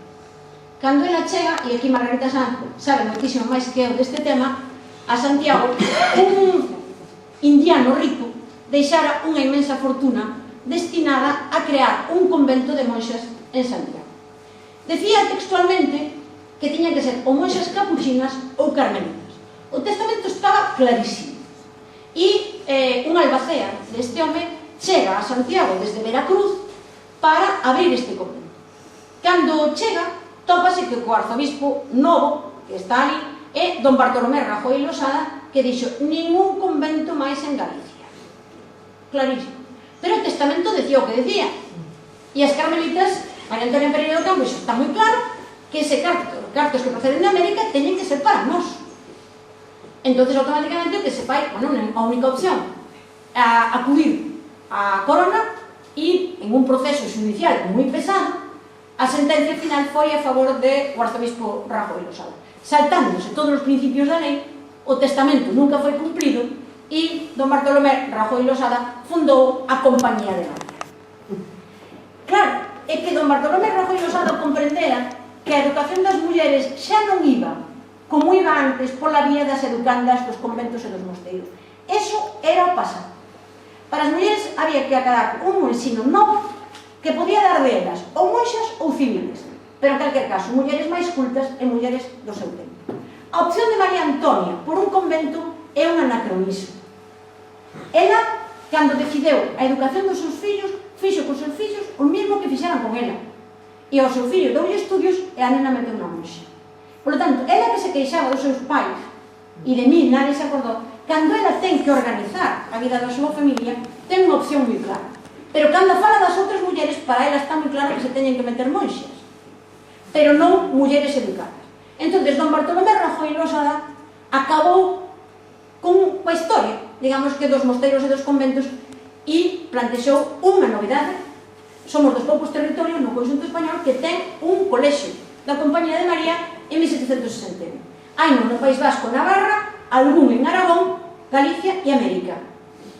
Cando ela chega, e aquí Margarita Sanz sabe moitísimo máis que eu deste tema, a Santiago, un indiano rico deixara unha inmensa fortuna destinada a crear un convento de monxas en Santiago. Decía textualmente que tiñan que ser ou monxas capuchinas ou carmelitas. O testamento estaba clarísimo. E un albacea deste home chega a Santiago desde Veracruz para abrir este convento. Cando chega, tópase que o arzobispo novo que está ali é don Bartolomé Rajoy Losada, que dixo ningún convento máis en Galicia. Clarísimo. Pero o testamento decía o que decía. E as carmelitas, María Antonia Pereira do Campo, iso está moi claro, que ese cartos que proceden de América teñen que ser para nós. Entonces, automáticamente, o que se fai, bueno, a única opción, a acudir á corona e, en un proceso judicial moi pesado, a sentencia final foi a favor do arzobispo Rajoy Losada. Saltándose todos os principios da lei, o testamento nunca foi cumprido e don Bartolomé Rajoy Losada fundou a Compañía de María. Claro, é que don Bartolomé Rajoy Losada comprendera que a educación das mulleres xa non iba como iba antes pola vía das educandas dos conventos e dos mosteiros. Eso era o pasado. Para as mulleres había que acadar un ensino novo que podía dar delas ou monxas ou civiles, pero en calquer caso, mulleres máis cultas e mulleres do seu tempo. A opción de María Antonia por un convento é un anacronismo. Ela, cando decideu a educación dos seus fillos, fixo cos seus fillos o mesmo que fixeran con ela. E ao seu fillo doulle estudios e a nena meteu unha monxa. Por lo tanto, ela que se queixaba dos seus pais e de mí nadie se acordou, cando ela ten que organizar a vida da súa familia, ten unha opción moi clara. Pero cando fala das outras mulleres, para ela está moi claro que se teñen que meter monxas, pero non mulleres educadas. Entón, don Bartolomé Rajoy Losada acabou coa historia, digamos que dos mosteiros e dos conventos, e plantexou unha novidade. Somos dos poucos territorios no conxunto español que ten un colexio da Compañía de María en 1761. Hai no País Vasco, Navarra, algún en Aragón, Galicia e América.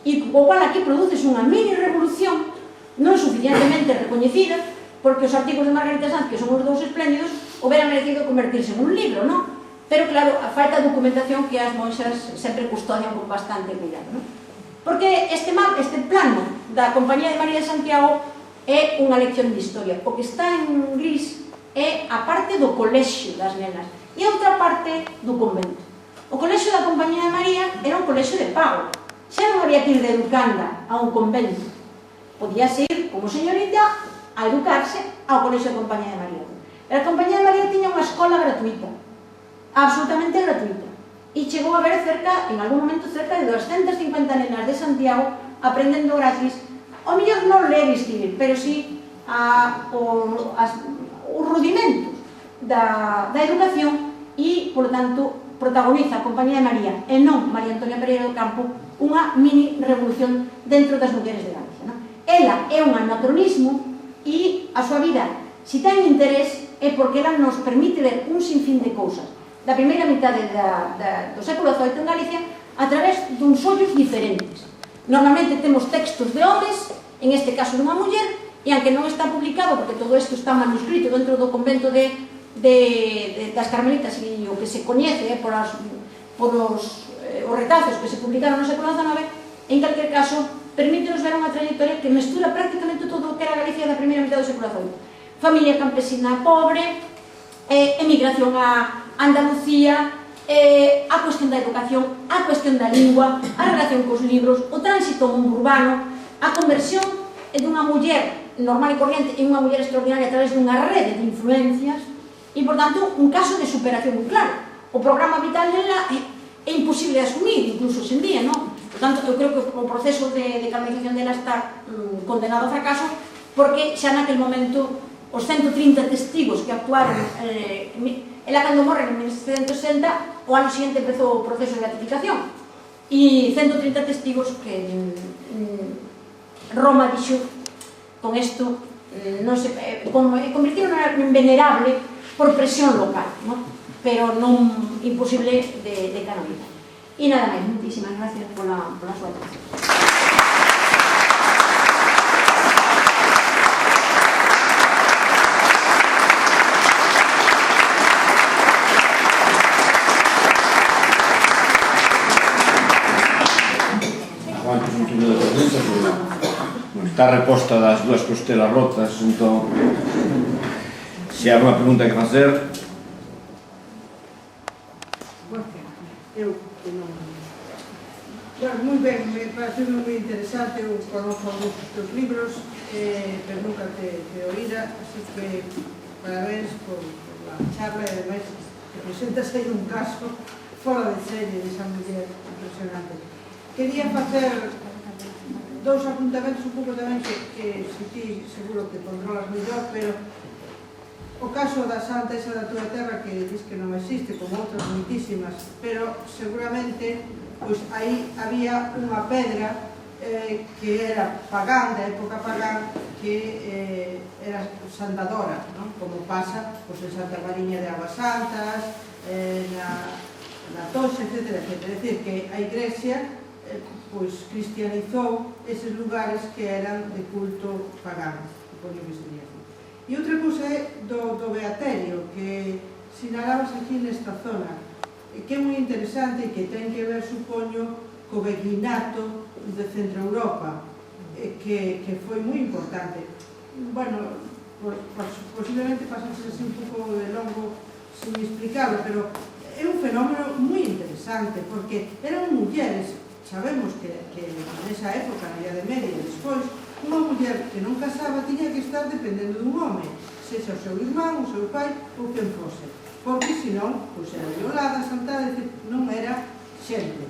E co cual aquí produces unha mini revolución non suficientemente recoñecida, porque os artigos de Margarita Sanz, que son os dous espléndidos, houberan merecido convertirse en un libro, non? Pero claro, a falta de documentación que as monxas sempre custodian con bastante cuidado, non? Porque este plano da Compañía de María de Santiago é unha lección de historia. O que está en gris é a parte do colexio das nenas e outra parte do convento. O colexio da Compañía de María era un colexio de pago. Xa non había que ir de educanda a un convento. Podíase ir como señorita a educarse ao colexio da Compañía de María. A Compañía de María tiña unha escola gratuita, absolutamente gratuita, e chegou a haber en algún momento, cerca de 250 nenas de Santiago aprendendo gratis, ao mellor non ler e escribir, pero sí os rudimentos da educación e, por tanto, protagoniza a Compañía de María e non María Antonia Pereira do Campo unha mini revolución dentro das mulleres de Galicia. Ela é un anacronismo e a súa vida, se ten interés, é porque ela nos permite ver un sinfín de cousas da primeira mitade do século XVIII en Galicia a través duns ollos diferentes. Normalmente temos textos de homes, en este caso dunha muller, e aunque non está publicado, porque todo isto está manuscrito dentro do convento das Carmelitas e o que se coñece por os retazos que se publicaron no século XIX, en calquer caso, permítenos ver unha trayectoria que mestura prácticamente todo o que era Galicia da primeira mitad do século XVIII. Familia campesina pobre, emigración a Andalucía, a cuestión da educación, a cuestión da lingua, a relación cos libros, o tránsito ao mundo urbano, a conversión dunha muller normal e corriente en unha muller extraordinaria a través dunha rede de influencias e, por tanto, un caso de superación moi claro. O programa vital dela é imposible de asumir, incluso hoxe en día, non? Por tanto, eu creo que o proceso de canonización dela está condenado ao fracaso porque xa naquel momento os 130 testigos que actuaron ela cando morre en 1760 o ano seguinte empezou o proceso de beatificación e 130 testigos que Roma dixo con isto convirtieron en venerable por presión local, pero non imposible de canonizar. E nada máis, muchísimas gracias pola súa atención. Está reposta das dúas costelas rotas, entón se hai unha pregunta que facer. Eu que non... Bueno, moi ben, me parece moi interesante, eu conozco algúns dos teus libros, pero nunca te oíra, así que parabéns por a charla e ademais que presentas aí un caso fora de serie desa muller impresionante. Quería facer dous apuntamentos un pouco tamén que se ti seguro que controlas mellor, pero o caso da Santa esa da túa terra que dis que non existe, como outras moitísimas, pero seguramente pois aí había unha pedra que era pagán, da época pagán, que era santadora, como pasa pois en Santa Mariña de Aguas Santas, na Toxa, etc. É dicir, que a Iglesia pois cristianizou eses lugares que eran de culto pagán, supoño que sería así. E outra cousa é do beaterio, que sinalabas aquí nesta zona, que é moi interesante e que ten que ver, supoño, co beguinato de Centro Europa, que foi moi importante. Bueno, posiblemente pasase así un pouco de longo sin explicarlo, pero é un fenómeno moi interesante, porque eran mulleres. Sabemos que nesa época, na Idade Media, despois, unha muller que non casaba tiña que estar dependendo dun home, sexa o seu irmán, o seu pai ou quen fose, porque senón, pois era violada, asaltada, non era xente.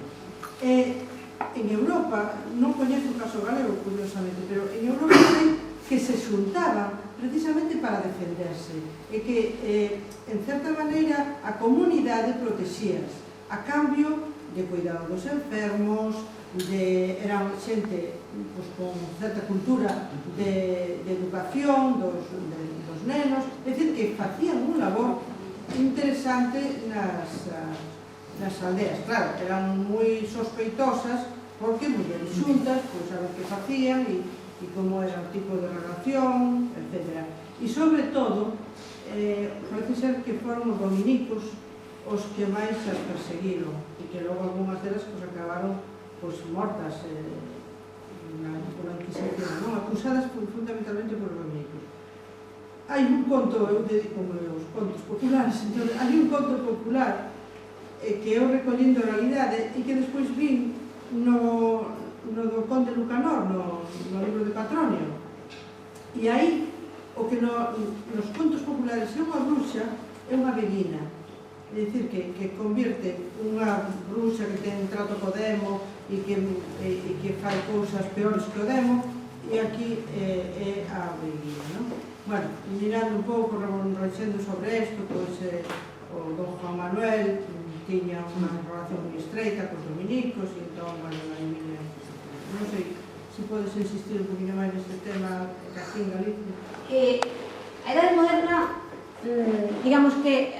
En Europa, non coñezo o caso galego, curiosamente, pero en Europa sei que se xuntaban precisamente para defenderse, e que, en certa maneira, a comunidade protexías, a cambio de cuidado dos enfermos, eran xente con certa cultura de educación dos nenos, é dicir, que facían un labor interesante nas aldeas. Claro, eran moi sospeitosas porque mulleres xuntas, pois a ver que facían e como era o tipo de relación, etc. E sobre todo, parece ser que foron os dominicos os que máis as perseguiron e que logo algunhas delas acabaron mortas pola Inquisición, acusadas fundamentalmente por os dominicos. Hai un conto, eu dedico-me aos contos populares, entón, hai un conto popular que eu recollendo a realidade e que despois vin no do Conde Lucanor, no libro de Patronio, e aí o que nos contos populares é unha bruxa, é unha veguina. É dicir, que convirte unha bruxa que ten trato co demo e que fai cousas peores que o demo, e aquí é a veguina, non? Bueno, mirando un pouco, reconhecendo sobre isto, pois o don Juan Manuel tiña unha relación moi estreita cos dominicos, e entón, bueno, non sei se podes insistir un poquinho máis neste tema aquí en Galicia. A Idade Moderna, digamos que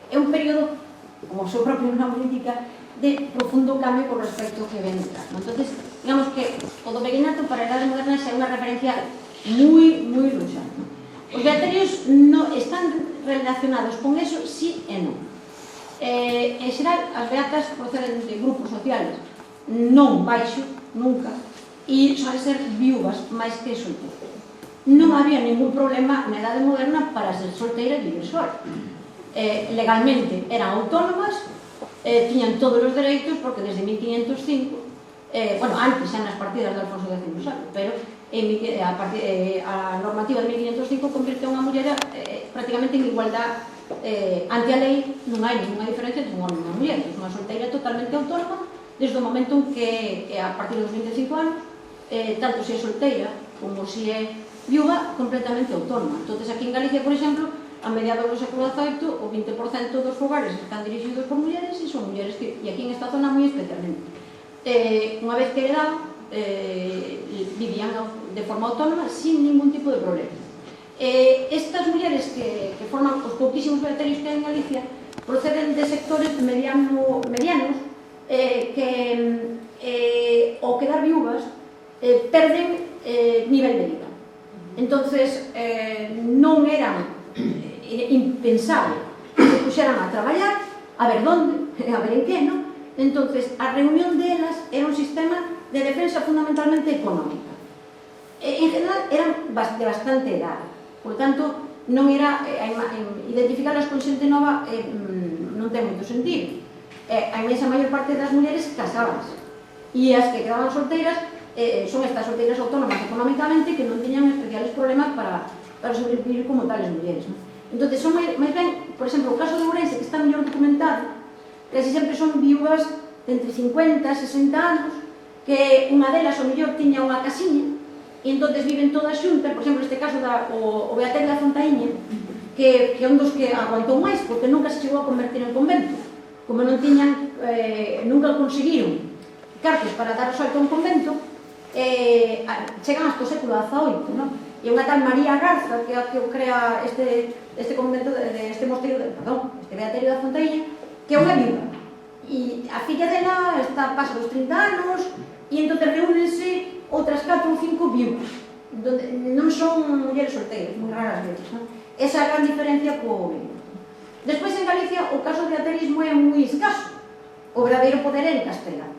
é un período, como o seu propio nome indica, de profundo cambio con respecto ao que ven detrás. Entonces, digamos que o do beguinato para a Idade Moderna é unha referencia moi luxana. Os beaterios están relacionados con eso, sí e non. En xeral, as beatas proceden de grupos sociales non baixo, nunca, e solen ser viúvas máis que solteiras. Non había ningún problema na Idade Moderna para ser solteira e vivir sola. Legalmente eran autónomas, tiñan todos os dereitos, porque desde 1505, bueno, antes xa nas partidas de Alfonso X Sabio, pero a normativa de 1505 convirte a unha muller prácticamente en igualdade ante a lei. Non hai ninguna diferencia entre un home e unha muller. É unha solteira totalmente autónoma desde o momento en que, a partir dos 25 anos, tanto se é solteira como se é viúva, completamente autónoma. Entón, aquí en Galicia, por exemplo, a mediados do século XVIII, o 20% dos fogares están dirixidos por mulleres, e son mulleres que, e aquí en esta zona moi especialmente, unha vez que heredaban, vivían de forma autónoma sin ningún tipo de problema. Estas mulleres que forman os pouquísimos beaterios que hai en Galicia proceden de sectores medianos que ao quedar viúvas perden nivel de vida. Entonces non eran impensable que se puxeran a traballar, a ver onde, a ver en que, non? Entonces, a reunión delas era un sistema de defensa fundamentalmente económica. En general, eran de bastante edad. Por tanto, non era identificarlas con xente nova non ten moito sentido. A inmensa maior parte das mulleres casábanse, e as que quedaban solteiras son estas solteiras autónomas económicamente que non teñan especiales problemas para sobrevivir como tales mulleres, non? Entón, son máis ben, por exemplo, o caso de Ourense, que está mellor documentado, casi sempre son viúvas de entre 50 e 60 anos, que unha delas, ao mellor, tiña unha casiña, e entón viven todas xuntas. Por exemplo, este caso o Beaterio da Fontaíña, que é un dos que aguantou máis, porque nunca se chegou a convertir en convento. Como non tiñan, nunca conseguiron cartos para dar o salto a un convento, chegan hasta o século XVIII, non? E unha tal María Garza, que é a que crea este convento, este mosteiro, perdón, este Beaterio da Fontaíña, que é unha viúva. E a filla dela pasa dos 30 anos, e entón reúnense outras 4 ou 5 viúvas. Non son mulleres solteiras, moi raras veces, non? Esa é a gran diferencia co viúva. Despois, en Galicia, o caso de beaterismo é moi escaso. O verdadeiro poder é en Castela.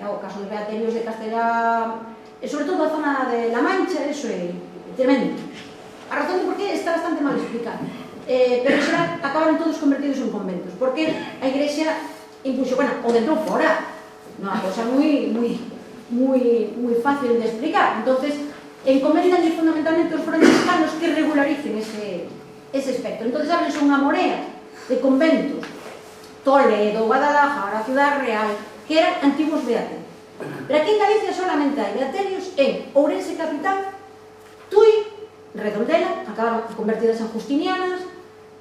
O caso de beaterios de Castela, sobre todo a zona de La Mancha, eso é tremendo. A razón de por qué está bastante mal explicada. Pero xa acabaron todos convertidos en conventos, porque a Igrexa impuxo, bueno, o dentro fora, unha cosa moi fácil de explicar. Entonces, encomendanlle fundamentalmente os franciscanos que regularicen ese aspecto. Entonces, abrense unha morea de conventos, Toledo, Guadalajara, Ciudad Real, que eran antiguos beaterios. Pero aquí en Galicia solamente hai beaterios en Ourense capital, Tui, Redondela, acabaron convertidas en justinianas,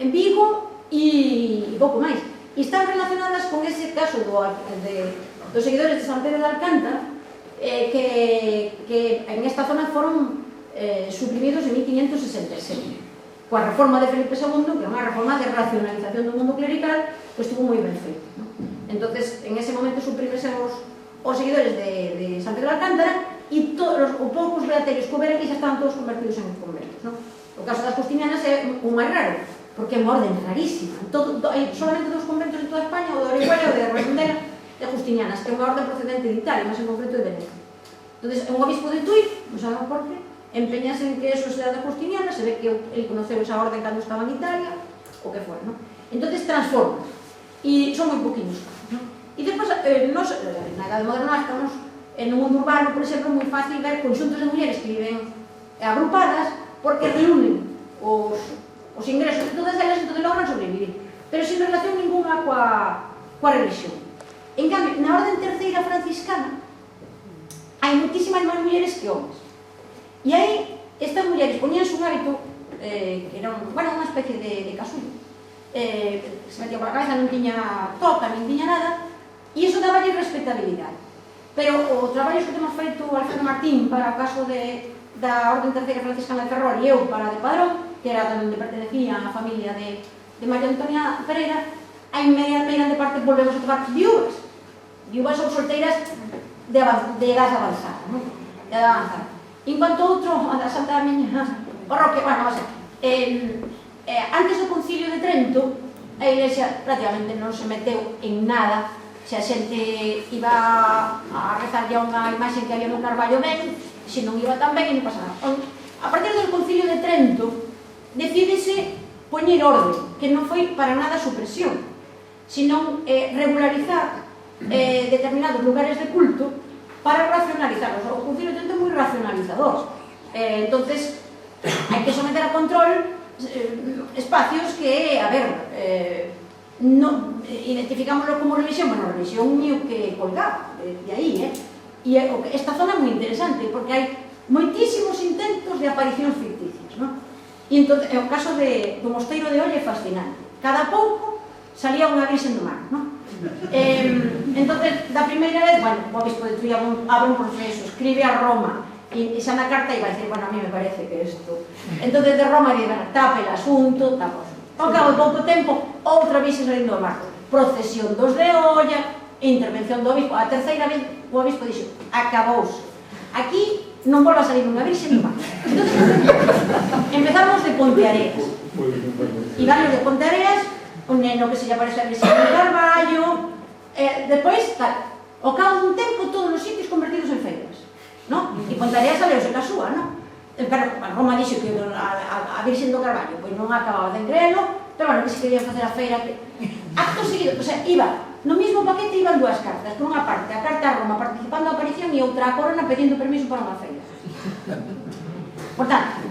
en Vigo e pouco máis. E están relacionadas con ese caso dos seguidores de San Pedro de Alcántara, que en esta zona foron suprimidos en 1567. Coa reforma de Felipe II, que é unha reforma de racionalización do mundo clerical, que estuvo moi ben feito. Entonces, en ese momento suprimesen os seguidores de San Pedro de Alcántara, e os poucos beaterios que houberan que xa estaban todos convertidos en conventos. O caso das justinianas é o máis raro, porque é unha orden rarísima. Hai solamente 2 conventos en toda España, o de Orihuela e o de Redondela, de justinianas, que é unha orden procedente de Italia, máis en concreto de Venecia. Entón, un obispo de Tui, non sabe por qué, empeñase en que eso sea de justiniana, se ve que ele conoceu esa orden cando estaba en Italia, o que foi, non? Entón, transforma. E son moi poquinhos casos, non? E depois, na Idade Moderna, estamos en un mundo urbano, por exemplo, moi fácil ver conxuntos de mulleres que viven agrupadas, porque reúnen os ingresos de todas elas, entón logran sobrevivir, pero sin relación ninguna coa religión. En cambio, na orden terceira franciscana hai moitísimas máis mulleres que homes, e aí estas mulleres poníanse un hábito que era unha especie de casullo, se metía por a cabeza, non tiña toca, non tiña nada, e iso daba respectabilidade. Pero o traballo que temos feito Alfredo Martín para o caso da Orden Terceira Franciscana de Ferrol e eu para de Padrón, que era onde pertenecía a familia de María Antonia Pereira, a inmediatamente parte volvemos a tocar viúvas ou solteiras de edad avanzada, en cuanto a outro, a da Santa Miña parroquia, bueno, antes do Concilio de Trento a Iglesia prácticamente non se meteu en nada. Se a xente iba a rezar ya unha imaxe que había no Carballo ben, se non iba tan ben e non pasa nada. A partir do Concilio de Trento decídese poñer orden, que non foi para nada supresión, sino regularizar determinados lugares de culto para racionalizarlos. O Concilio de Trento é moi racionalizador, entonces hai que someter a control espacios que, a ver, identificámoslo como religión, bueno, religión é o que colgaba de aí, e esta zona é moi interesante porque hai moitísimos intentos de aparicións ficticias, non? E entón, o caso do Mosteiro de Olle é fascinante, cada pouco salía unha virxen do mar, non? Entón, da primeira vez, bueno, o obispo de Tui abre un proceso, escribe a Roma, e xa na carta iba a decir, bueno, a mí me parece que isto, entón de Roma dice, bueno, tape el asunto, tapo. Ao cabo de pouco tempo, outra virxe salindo do mar, procesión dos de olla, intervención do obispo. A terceira vez o obispo dixo, acabouse, aquí non volva a salir unha virxe do mar. Entón, empezamos de Ponteareas, e varios de Ponteareas, un neno que se lle aparece a virxe do Carballo, depois, tal, ao cabo dun tempo, todos os sitios convertidos en feiras, non? E Ponteareas saleuse ca súa, non? Pero Roma dixo que a Virxen do Carballo pois non acababa de engrelo, pero bueno, que se quería facer a feira acto seguido, o sea, iba no mismo paquete, iban dúas cartas, por unha parte a carta a Roma participando a aparición e outra a Corona pedindo permiso para unha feira. Por tanto,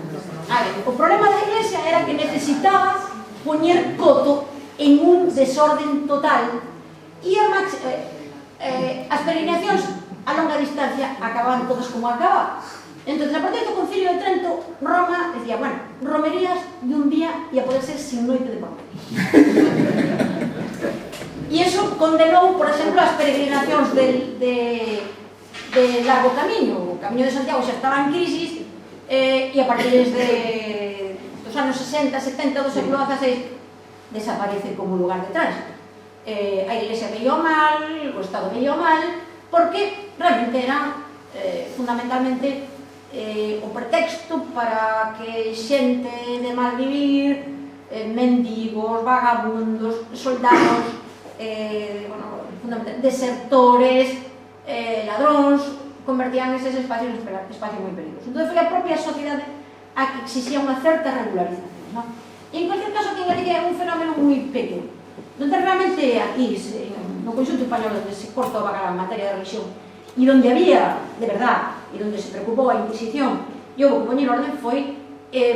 a ver, o problema da Iglesia era que necesitaba poñer coto en un desorden total e as peregrinacións a longa distancia acababan todas como acababan. Entón, a partir do Concilio de Trento, Roma decía, bueno, romerías de un día e a poder ser sin noite de papel. E iso condenou, por exemplo, as peregrinacións de largo camiño. O Camiño de Santiago xa estaba en crisis e a partir dos anos 60, 70 do século XVI desaparece como lugar de tránsito. A Iglesia veio mal, o Estado veio mal, porque realmente eran fundamentalmente o pretexto para que xente de mal vivir, mendigos, vagabundos, soldados, desertores, ladróns, convertían eses espacios en espacios moi peligrosos. Entón foi a propia sociedade a que exixía unha certa regularización, non? E en cualquier caso, aquí en Galicia é un fenómeno moi pequeno, donde realmente aquí, no conxunto español, onde se corta o bacalao en materia de religión, e onde había, de verdad, e onde se preocupou a Inquisición e houve que poñer orden, foi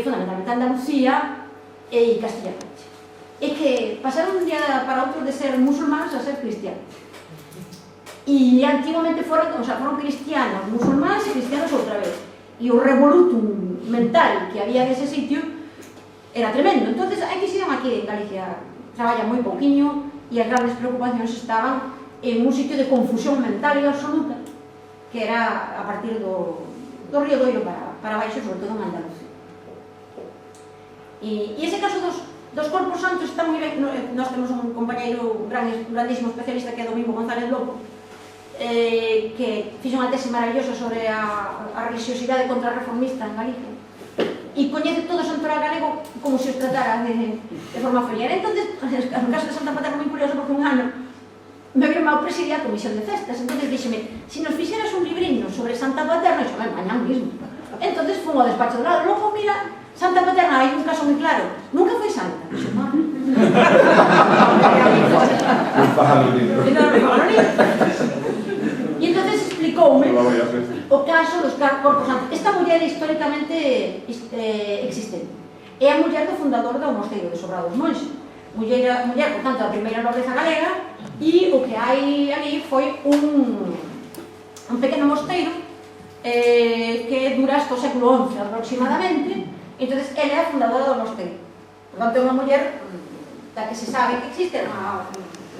fundamentalmente Andalucía e Castilla-Mancha. É que pasaron un día para outro de ser musulmáns a ser cristianos. E antiguamente foron cristianos, musulmáns e cristianos outra vez. E o revolutum mental que había nese sitio era tremendo. Entón, a Inquisición aquí en Galicia traballa moi pouquiño e as grandes preocupacións estaban en un sitio de confusión mental e absoluta, que era a partir do Río Doiro para baixo, sobre todo en Andalucía. E ese caso dos corpos santos está moi ben. Nós temos un compañeiro grandísimo especialista que é Domingo González Lopo, que fixo unha tese maravillosa sobre a religiosidade contrarreformista en Galicia e coñece todo o santoral galego como se os tratara de forma familiar. Entón, o caso de Santa Paterna é moi curioso porque un ano me viu ao presidir a comisión de festas, entón díxeme, se nos fixeras un libriño sobre Santa Paterna, e xo, mañá mismo. Entón, fumo ao despacho do lado, logo, mira, Santa Paterna, hai un caso moi claro, nunca foi santa. Xo, E entón explicoume o caso caso dos corpos santos. Esta muller é históricamente existente. É a muller do fundador do mosteiro de Sobrado dos Monxes. Muller, por tanto, da primeira nobreza galega, e o que hai ali foi un pequeno mosteiro que dura hasta o século XI aproximadamente. Entón, ela é a fundadora do mosteiro. Por tanto, é unha muller da que se sabe que existe, unha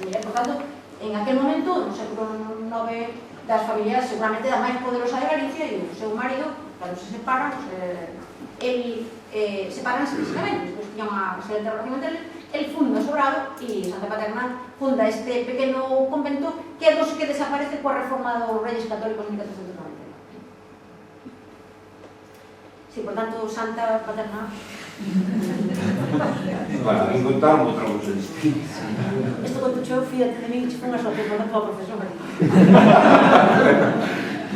muller, por tanto, en aquel momento, no século IX, das familias seguramente da máis poderosa de Galicia, e o seu marido, cando se separan, separanse físicamente, despois tiña unha excelente relación entre eles. El funda Sobrado e Santa Paterna funda este pequeno convento que é dos que desaparece coa reforma dos Reyes Católicos en 1490. Sí, por tanto, Santa Paterna... Bueno, en contaron outra cousa distinta. Isto conto xo, fíjate de mí, que foi unha sorpresa da tua profesora.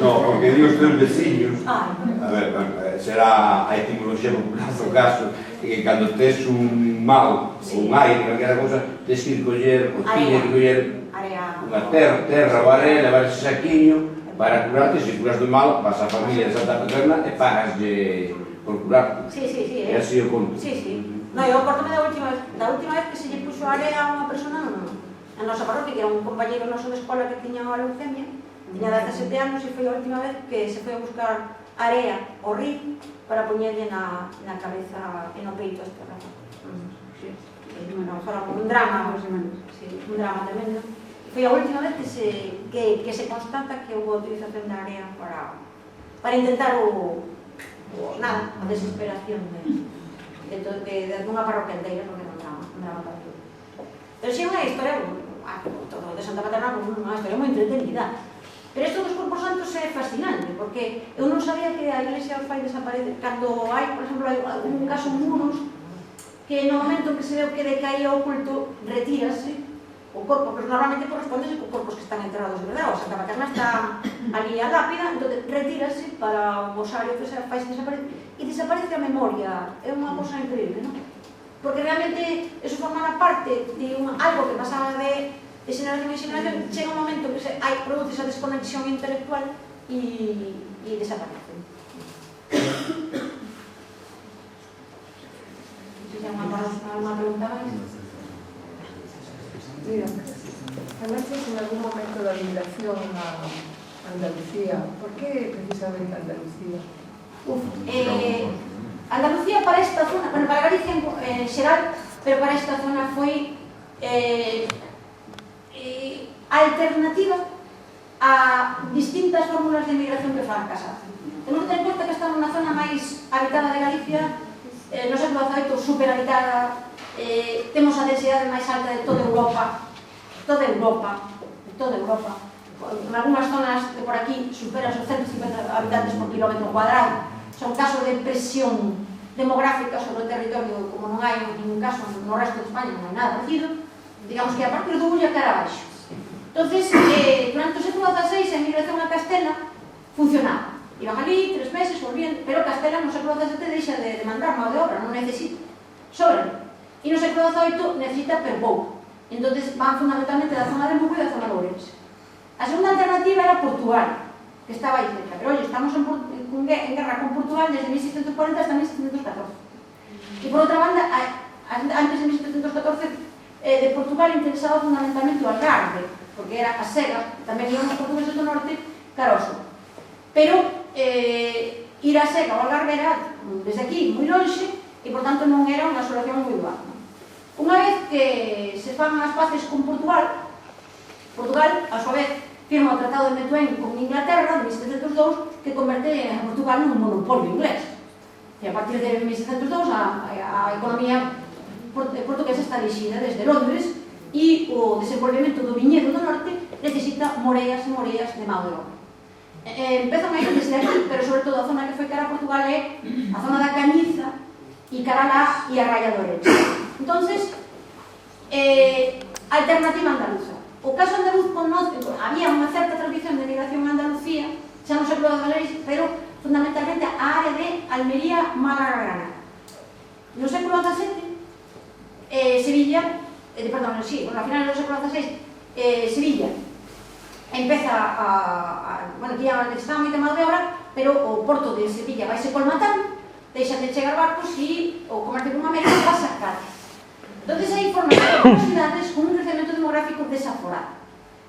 No, porque digo os teus veciños, Ah, a ver, será a etimoloxía popular do caso, que cando tes un mal, ou un aire, calquera cousa, tes que ir coller, ou tiñes que coller unha terra ou area, levar ese saquiño para curarte. Se curas do mal, vas á familia de Santa Paterna e pagaslle por curarte. Sí. E así o conto. Sí. No, eu acordo-me da última vez que se lle puxo area a unha persona na nosa parroquia, que era un compañeiro noso de escola que tiña unha leucemia, tiña 17 anos, e foi a última vez que se foi a buscar area ao río para poñerlle na cabeza e no peito esta raza. Un drama, un drama tremendo. Foi a última vez que se constata que houve a utilización da area para intentar a desesperación de unha parroquia inteira, porque era un drama para todo. Pero si é unha historia, todo de Santa Paterna, unha historia moi entretenida. Pero isto dos corpos santos é fascinante, porque eu non sabía que a Iglesia os fai desaparecer. Cando hai, por exemplo, un caso en Muros, que no momento que se ve que decaía o culto, retírase o corpo, pero normalmente corresponde con corpos que están enterrados de verdade. O Santa Paterna está ali a lápida, entón retírase para o osario que se fai desaparecer, e desaparece a memoria. É unha cosa increíble, non? Porque realmente eso forma parte de algo que pasaba de xeración en xeración, chega un momento que produce esa desconexión intelectual e desaparece. Se hai unha pregunta máis? Mira, hablaste en algún momento da migración a Andalucía. ¿Por qué precisamente Andalucía? Andalucía para esta zona, bueno, para Galicia en xeral, pero para esta zona foi alternativa a distintas fórmulas de migración que fracasaron. Temos que ter en conta que estamos na zona máis habitada de Galicia, no século XVIII superhabitada, temos a densidade máis alta de toda Europa. En algunhas zonas de por aquí superan os 150 habitantes por kilómetro cuadrado. Son casos de presión demográfica sobre o territorio, como non hai en ningún caso no resto de España, non hai nada parecido. Digamos que a partir do Ulla cara abaixo. Entonces, durante o século XVI, a emigración a Castela funcionaba. Iban ali 3 meses, volvían, pero Castela no século XVII deixa de demandar mão de obra, non necesita. Sobra. E no século XVIII necesita per pouco. Entón, van fundamentalmente da zona de Lugo e da zona de Ourense. A segunda alternativa era Portugal, que estaba aí cerca. Pero, oye, estamos en guerra con Portugal desde 1640 hasta 1714. E, por outra banda, antes de 1714, de Portugal interesaba fundamentalmente o Algarve, porque era a Sega, tamén iban os portugueses do norte, cara ao sur. Pero ir a Sega ou Algarve era, desde aquí, moi lonxe, e, por tanto, non era unha solución moi doada. Unha vez que se fan as paces con Portugal, a súa vez, firma o Tratado de Methuen con Inglaterra, de 1702, que converte a Portugal nun monopolio inglés. E a partir de 1702, a economía portuguesa está dirixida desde Londres, e o desenvolvemento do viñedo do norte necesita moreas e moreas de mão de obra. Empezan a ir desde aquí, pero sobre todo a zona que foi cara a Portugal é a zona da Cañiza e cara lá e a Raya do Orense. Entonces, alternativa andaluza. O caso andaluz había unha certa tradición de migración a Andalucía, xa no século XVI, pero fundamentalmente a área de Almería, Málaga, Granada. No século XVII, Sevilla, a finales do século XVI, Sevilla, empeza bueno, que está moi temado de obra, pero o porto de Sevilla vai se colmatando, deixan de chegar barcos e o comercio con América pasa a Cádiz. Entón, aí forman as cidades con un crecemento demográfico desaforado.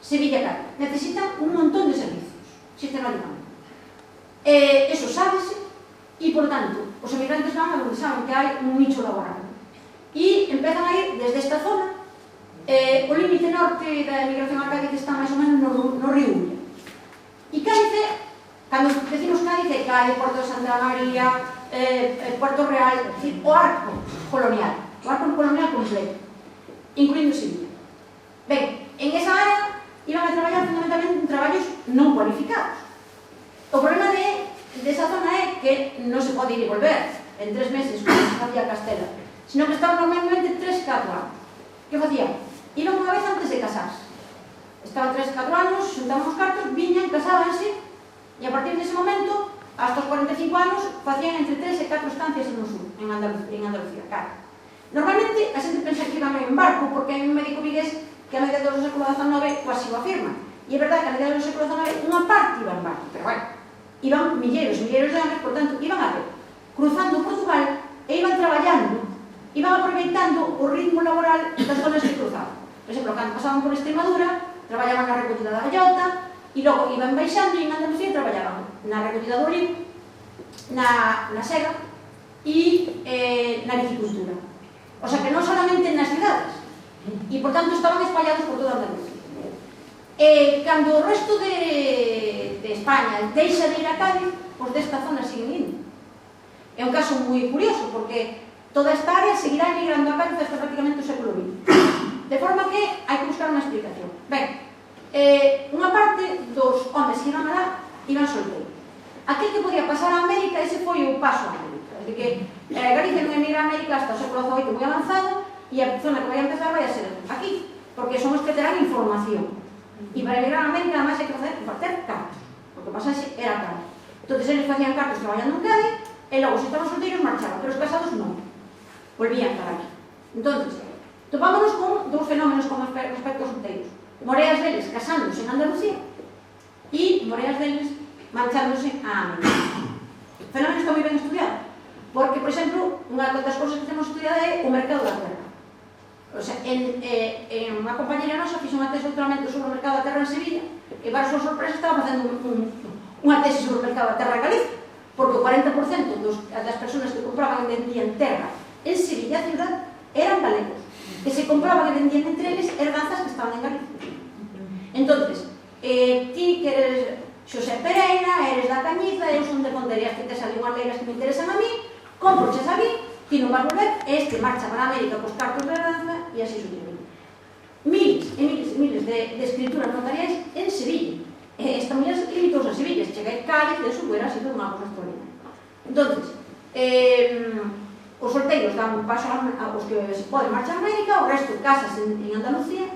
Sevilla-Cádiz necesitan un montón de servicios, sistemáticamente. Eso sábese, e, por tanto, os emigrantes van a donde saben que hai un nicho laboral. E empezan a ir desde esta zona. O límite norte da emigración a Cádiz está máis ou menos no río Ulla. E Cádiz, cando decimos Cádiz, é Cádiz, Porto de Santa María, Puerto Real, é dicir, o arco colonial. O arco colonial completo, incluindo Sevilla. Ben, en esa área iban a traballar fundamentalmente en traballos non cualificados. O problema desa zona é que non se pode ir e volver en 3 meses, como se facía Castela, sino que estaban normalmente 3-4 anos. Que facían? Iban unha vez antes de casarse. Estaban 3-4 anos, xuntaban os cartos, viñan, casábanse, e a partir dese momento, hasta os 45 anos, facían entre 3 e 4 estancias no sur, en Andalucía, claro. Normalmente, a xente pensa que iban en barco, porque hai un médico vigués que a mediados do século XIX así o afirma. E é verdade que a mediados do século XIX unha parte iba en barco, pero bueno, iban milleiros e milleiros de homes, por tanto, iban a ver, cruzando Portugal, e iban traballando, iban aproveitando o ritmo laboral das zonas que cruzaban. Por exemplo, cando pasaban por Extremadura, traballaban na recollida da bellota, e logo iban baixando e en Andalucía traballaban na recollida do olivo, na sega e na viticultura. O sea que non solamente nas cidades, e por tanto estaban espallados por toda Andalucía. Cando o resto de España deixa de ir a Cádiz, os desta zona siguen indo. É un caso moi curioso, porque toda esta área seguirá emigrando a Cádiz hasta prácticamente o século XX. De forma que hai que buscar unha explicación. Ben, unha parte dos homes que iban alá iban solteiros. Aquel que podía pasar a América, ese foi o paso a América. É dicir, que Galicia non emigra a América hasta o século XVIII moi avanzado, e a zona que vai a empezar vai a ser aquí, porque son os que terán información. E para emigrar a América, además, hai que facer cartos, porque o pasaxe era caro. Entón, eles facían cartos traballando en Cádiz, e logo, se estaban solteiros, marchaban, pero os casados non. Volvían para aquí. Entón, topámonos con dous fenómenos con respecto aos solteiros. Moreas deles casándose en Andalucía e moreas deles marchándose a América. O fenómeno está moi ben estudiado, porque, por exemplo, unha das cousas que temos estudiado é o mercado da terra. O sea, unha compañera nosa fixo unha tese de doutoramento sobre o mercado da terra en Sevilla, e para a súa sorpresa estaba facendo unha tese sobre o mercado da terra en Galicia, porque o 40% das persoas que compraban e vendían terra en Sevilla, a ciudad, eran galegos, que se compraban e vendían entre eles herdanzas que estaban en Galicia. Entonces, ti que eres Xosé Pereira, eres da Cañiza, eu son de Ponterías, que tes ali unhas leiras que me interesan a mí, comproches a mí, ti non vas volver, este marcha para América cos cartos de herdanza, e así sucesivamente. Miles e miles e miles de escrituras notariais en Sevilla. Esta muller limitou a Sevilla, chega a Cádiz, de su fuera, así todo unha cosa extraordinaria. Entonces, os solteiros dan un paso aos que se pode marchar a América, o resto casas en Andalucía.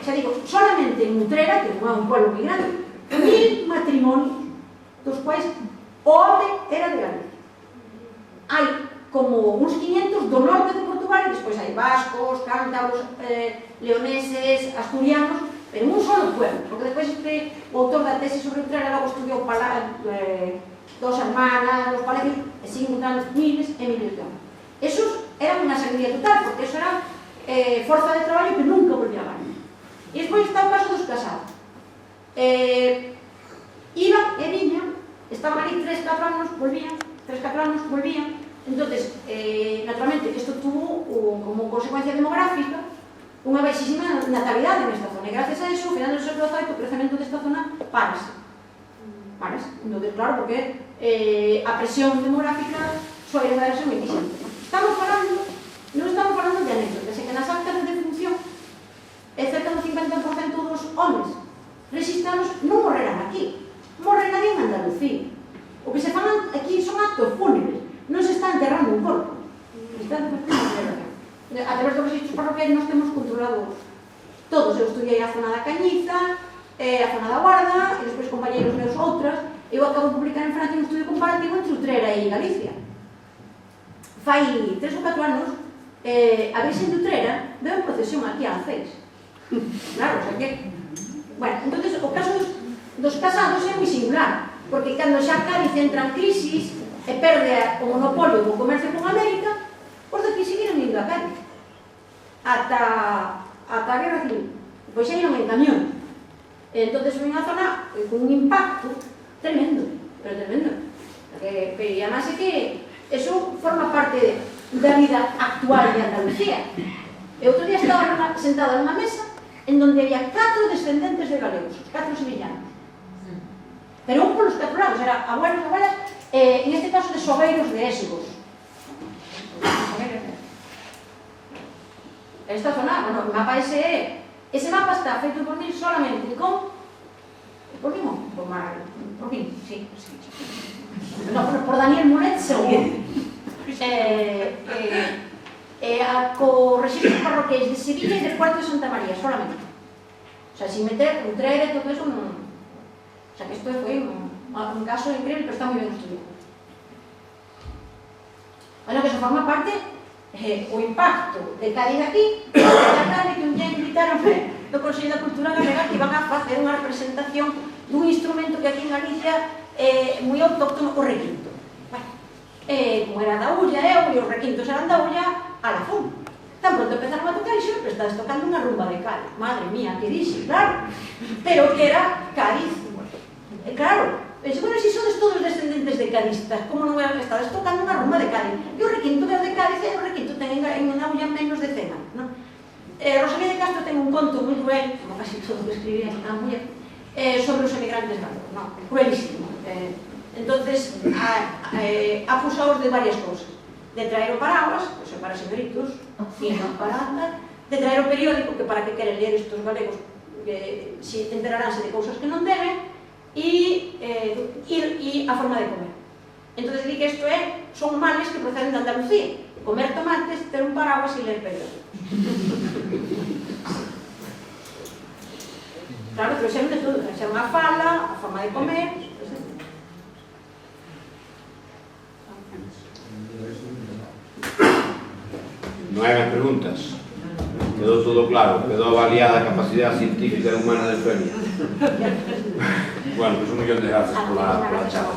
Xa digo, solamente en Utrera, que non é un pueblo moi grande, 1000 matrimonios, dos quais o home era de Galicia. Hai como uns 500 do norte de Portugal, e despois hai vascos, cántabros, leoneses, asturianos, pero en un solo pueblo, porque despois o autor da tese sobre Utrera logo estudiou dos hermanas, dos palacios, e siguen encontrando miles e miles de homens. Esos eran unha sangría total, porque eso era forza de traballo que nunca volvía a ganar. E despois está o caso dos casados. Iban e viñan, estaban ali 3-4 anos, volvían, entonces, naturalmente, que isto tuvo como consecuencia demográfica unha baixísima natalidade nesta zona, e gracias a eso, ao final do século XVIII, o crecemento desta zona parase. Entonces, claro, porque a presión demográfica soa ser moitísima. Non estamos falando de anécdotas, é que nas actas de defunción, cerca do 50% dos homes registrados non morreran aquí, morreran en Andalucía. O que se fan aquí son actos fúnebres, non se está enterrando un corpo. A través dos registros parroquiais nós temos controlado todos. Eu estudiei a zona da Cañiza, a zona da Guarda, e despois compañeros meus outras. Eu acabo de publicar en Francia un estudio comparativo entre Utrera e Galicia. Fai 3 ou 4 anos, a Virxen de Utrera veu en procesión aquí a Alcéis. Claro, o sea que Bueno, entonces o caso dos casados é moi singular, porque cando xa Cádiz entra en crisis e perde o monopolio do comercio con América, os de aquí seguiron indo a Cádiz ata a Guerra Civil, pois xa iron en camión. Entonces foi unha zona con un impacto tremendo, pero tremendo. E además é que eso forma parte da vida actual de Andalucía. E outro día estaba sentada nunha mesa en donde había 4 descendentes de galegos, 4 sevillanos. Pero un polos 4 lados, era abuelos, abuelas, en este caso de Sogueiros de Ésegos. Esta zona, bueno, o mapa ese mapa está feito por mí solamente con por Limón, por mí, sí. No, por Daniel Muret, seguro. Co registros parroquiais de Sevilla e del Puerto de Santa María, solamente. O sea, sin meter Utrera e todo eso, non... O sea, que isto foi un caso increíble, pero está moi ben estudiado. Bueno, que eso forma parte o impacto de Cádiz aquí, da Cádiz que un día invitaron do Consello da Cultura Galega que iban a facer unha representación dun instrumento que aquí en Galicia é moi autóctono, o requinto. Bueno, como era da ulla, e os requintos eran da ulla a la fun. Tan pronto empezaron a tocar e sempre estás tocando unha rumba de Cádiz. Madre mía, que dixe, claro. Pero que era Cádiz. Claro, bueno, si sodes todos descendentes de cadistas, como non era que estades tocando unha rumba de Cádiz? E o requinto veo de Cádiz e o requinto ten en unha ulla menos de 100 anos, non? Rosalía de Castro ten un conto moi cruel, como casi todo que escribía a muller, sobre os emigrantes galegos, non? Cruelísimo. Entonces, acusaos de varias cousas. De traer o paraguas, que son para señoritos, e non para andar, de traer o periódico, que para que queren ler estos galegos, si enteraránse de cousas que non deben, e a forma de comer. Entonces di que isto son males que proceden de Andalucía: comer tomates, ter un paraguas e ler periódico. Claro, pero xa de todo, xa unha fala, a forma de comer. Non hai máis preguntas. Quedou todo claro, quedou avaliada a capacidade científica e humana de Eugenia. Bueno, pues un millón de gracias por la charla.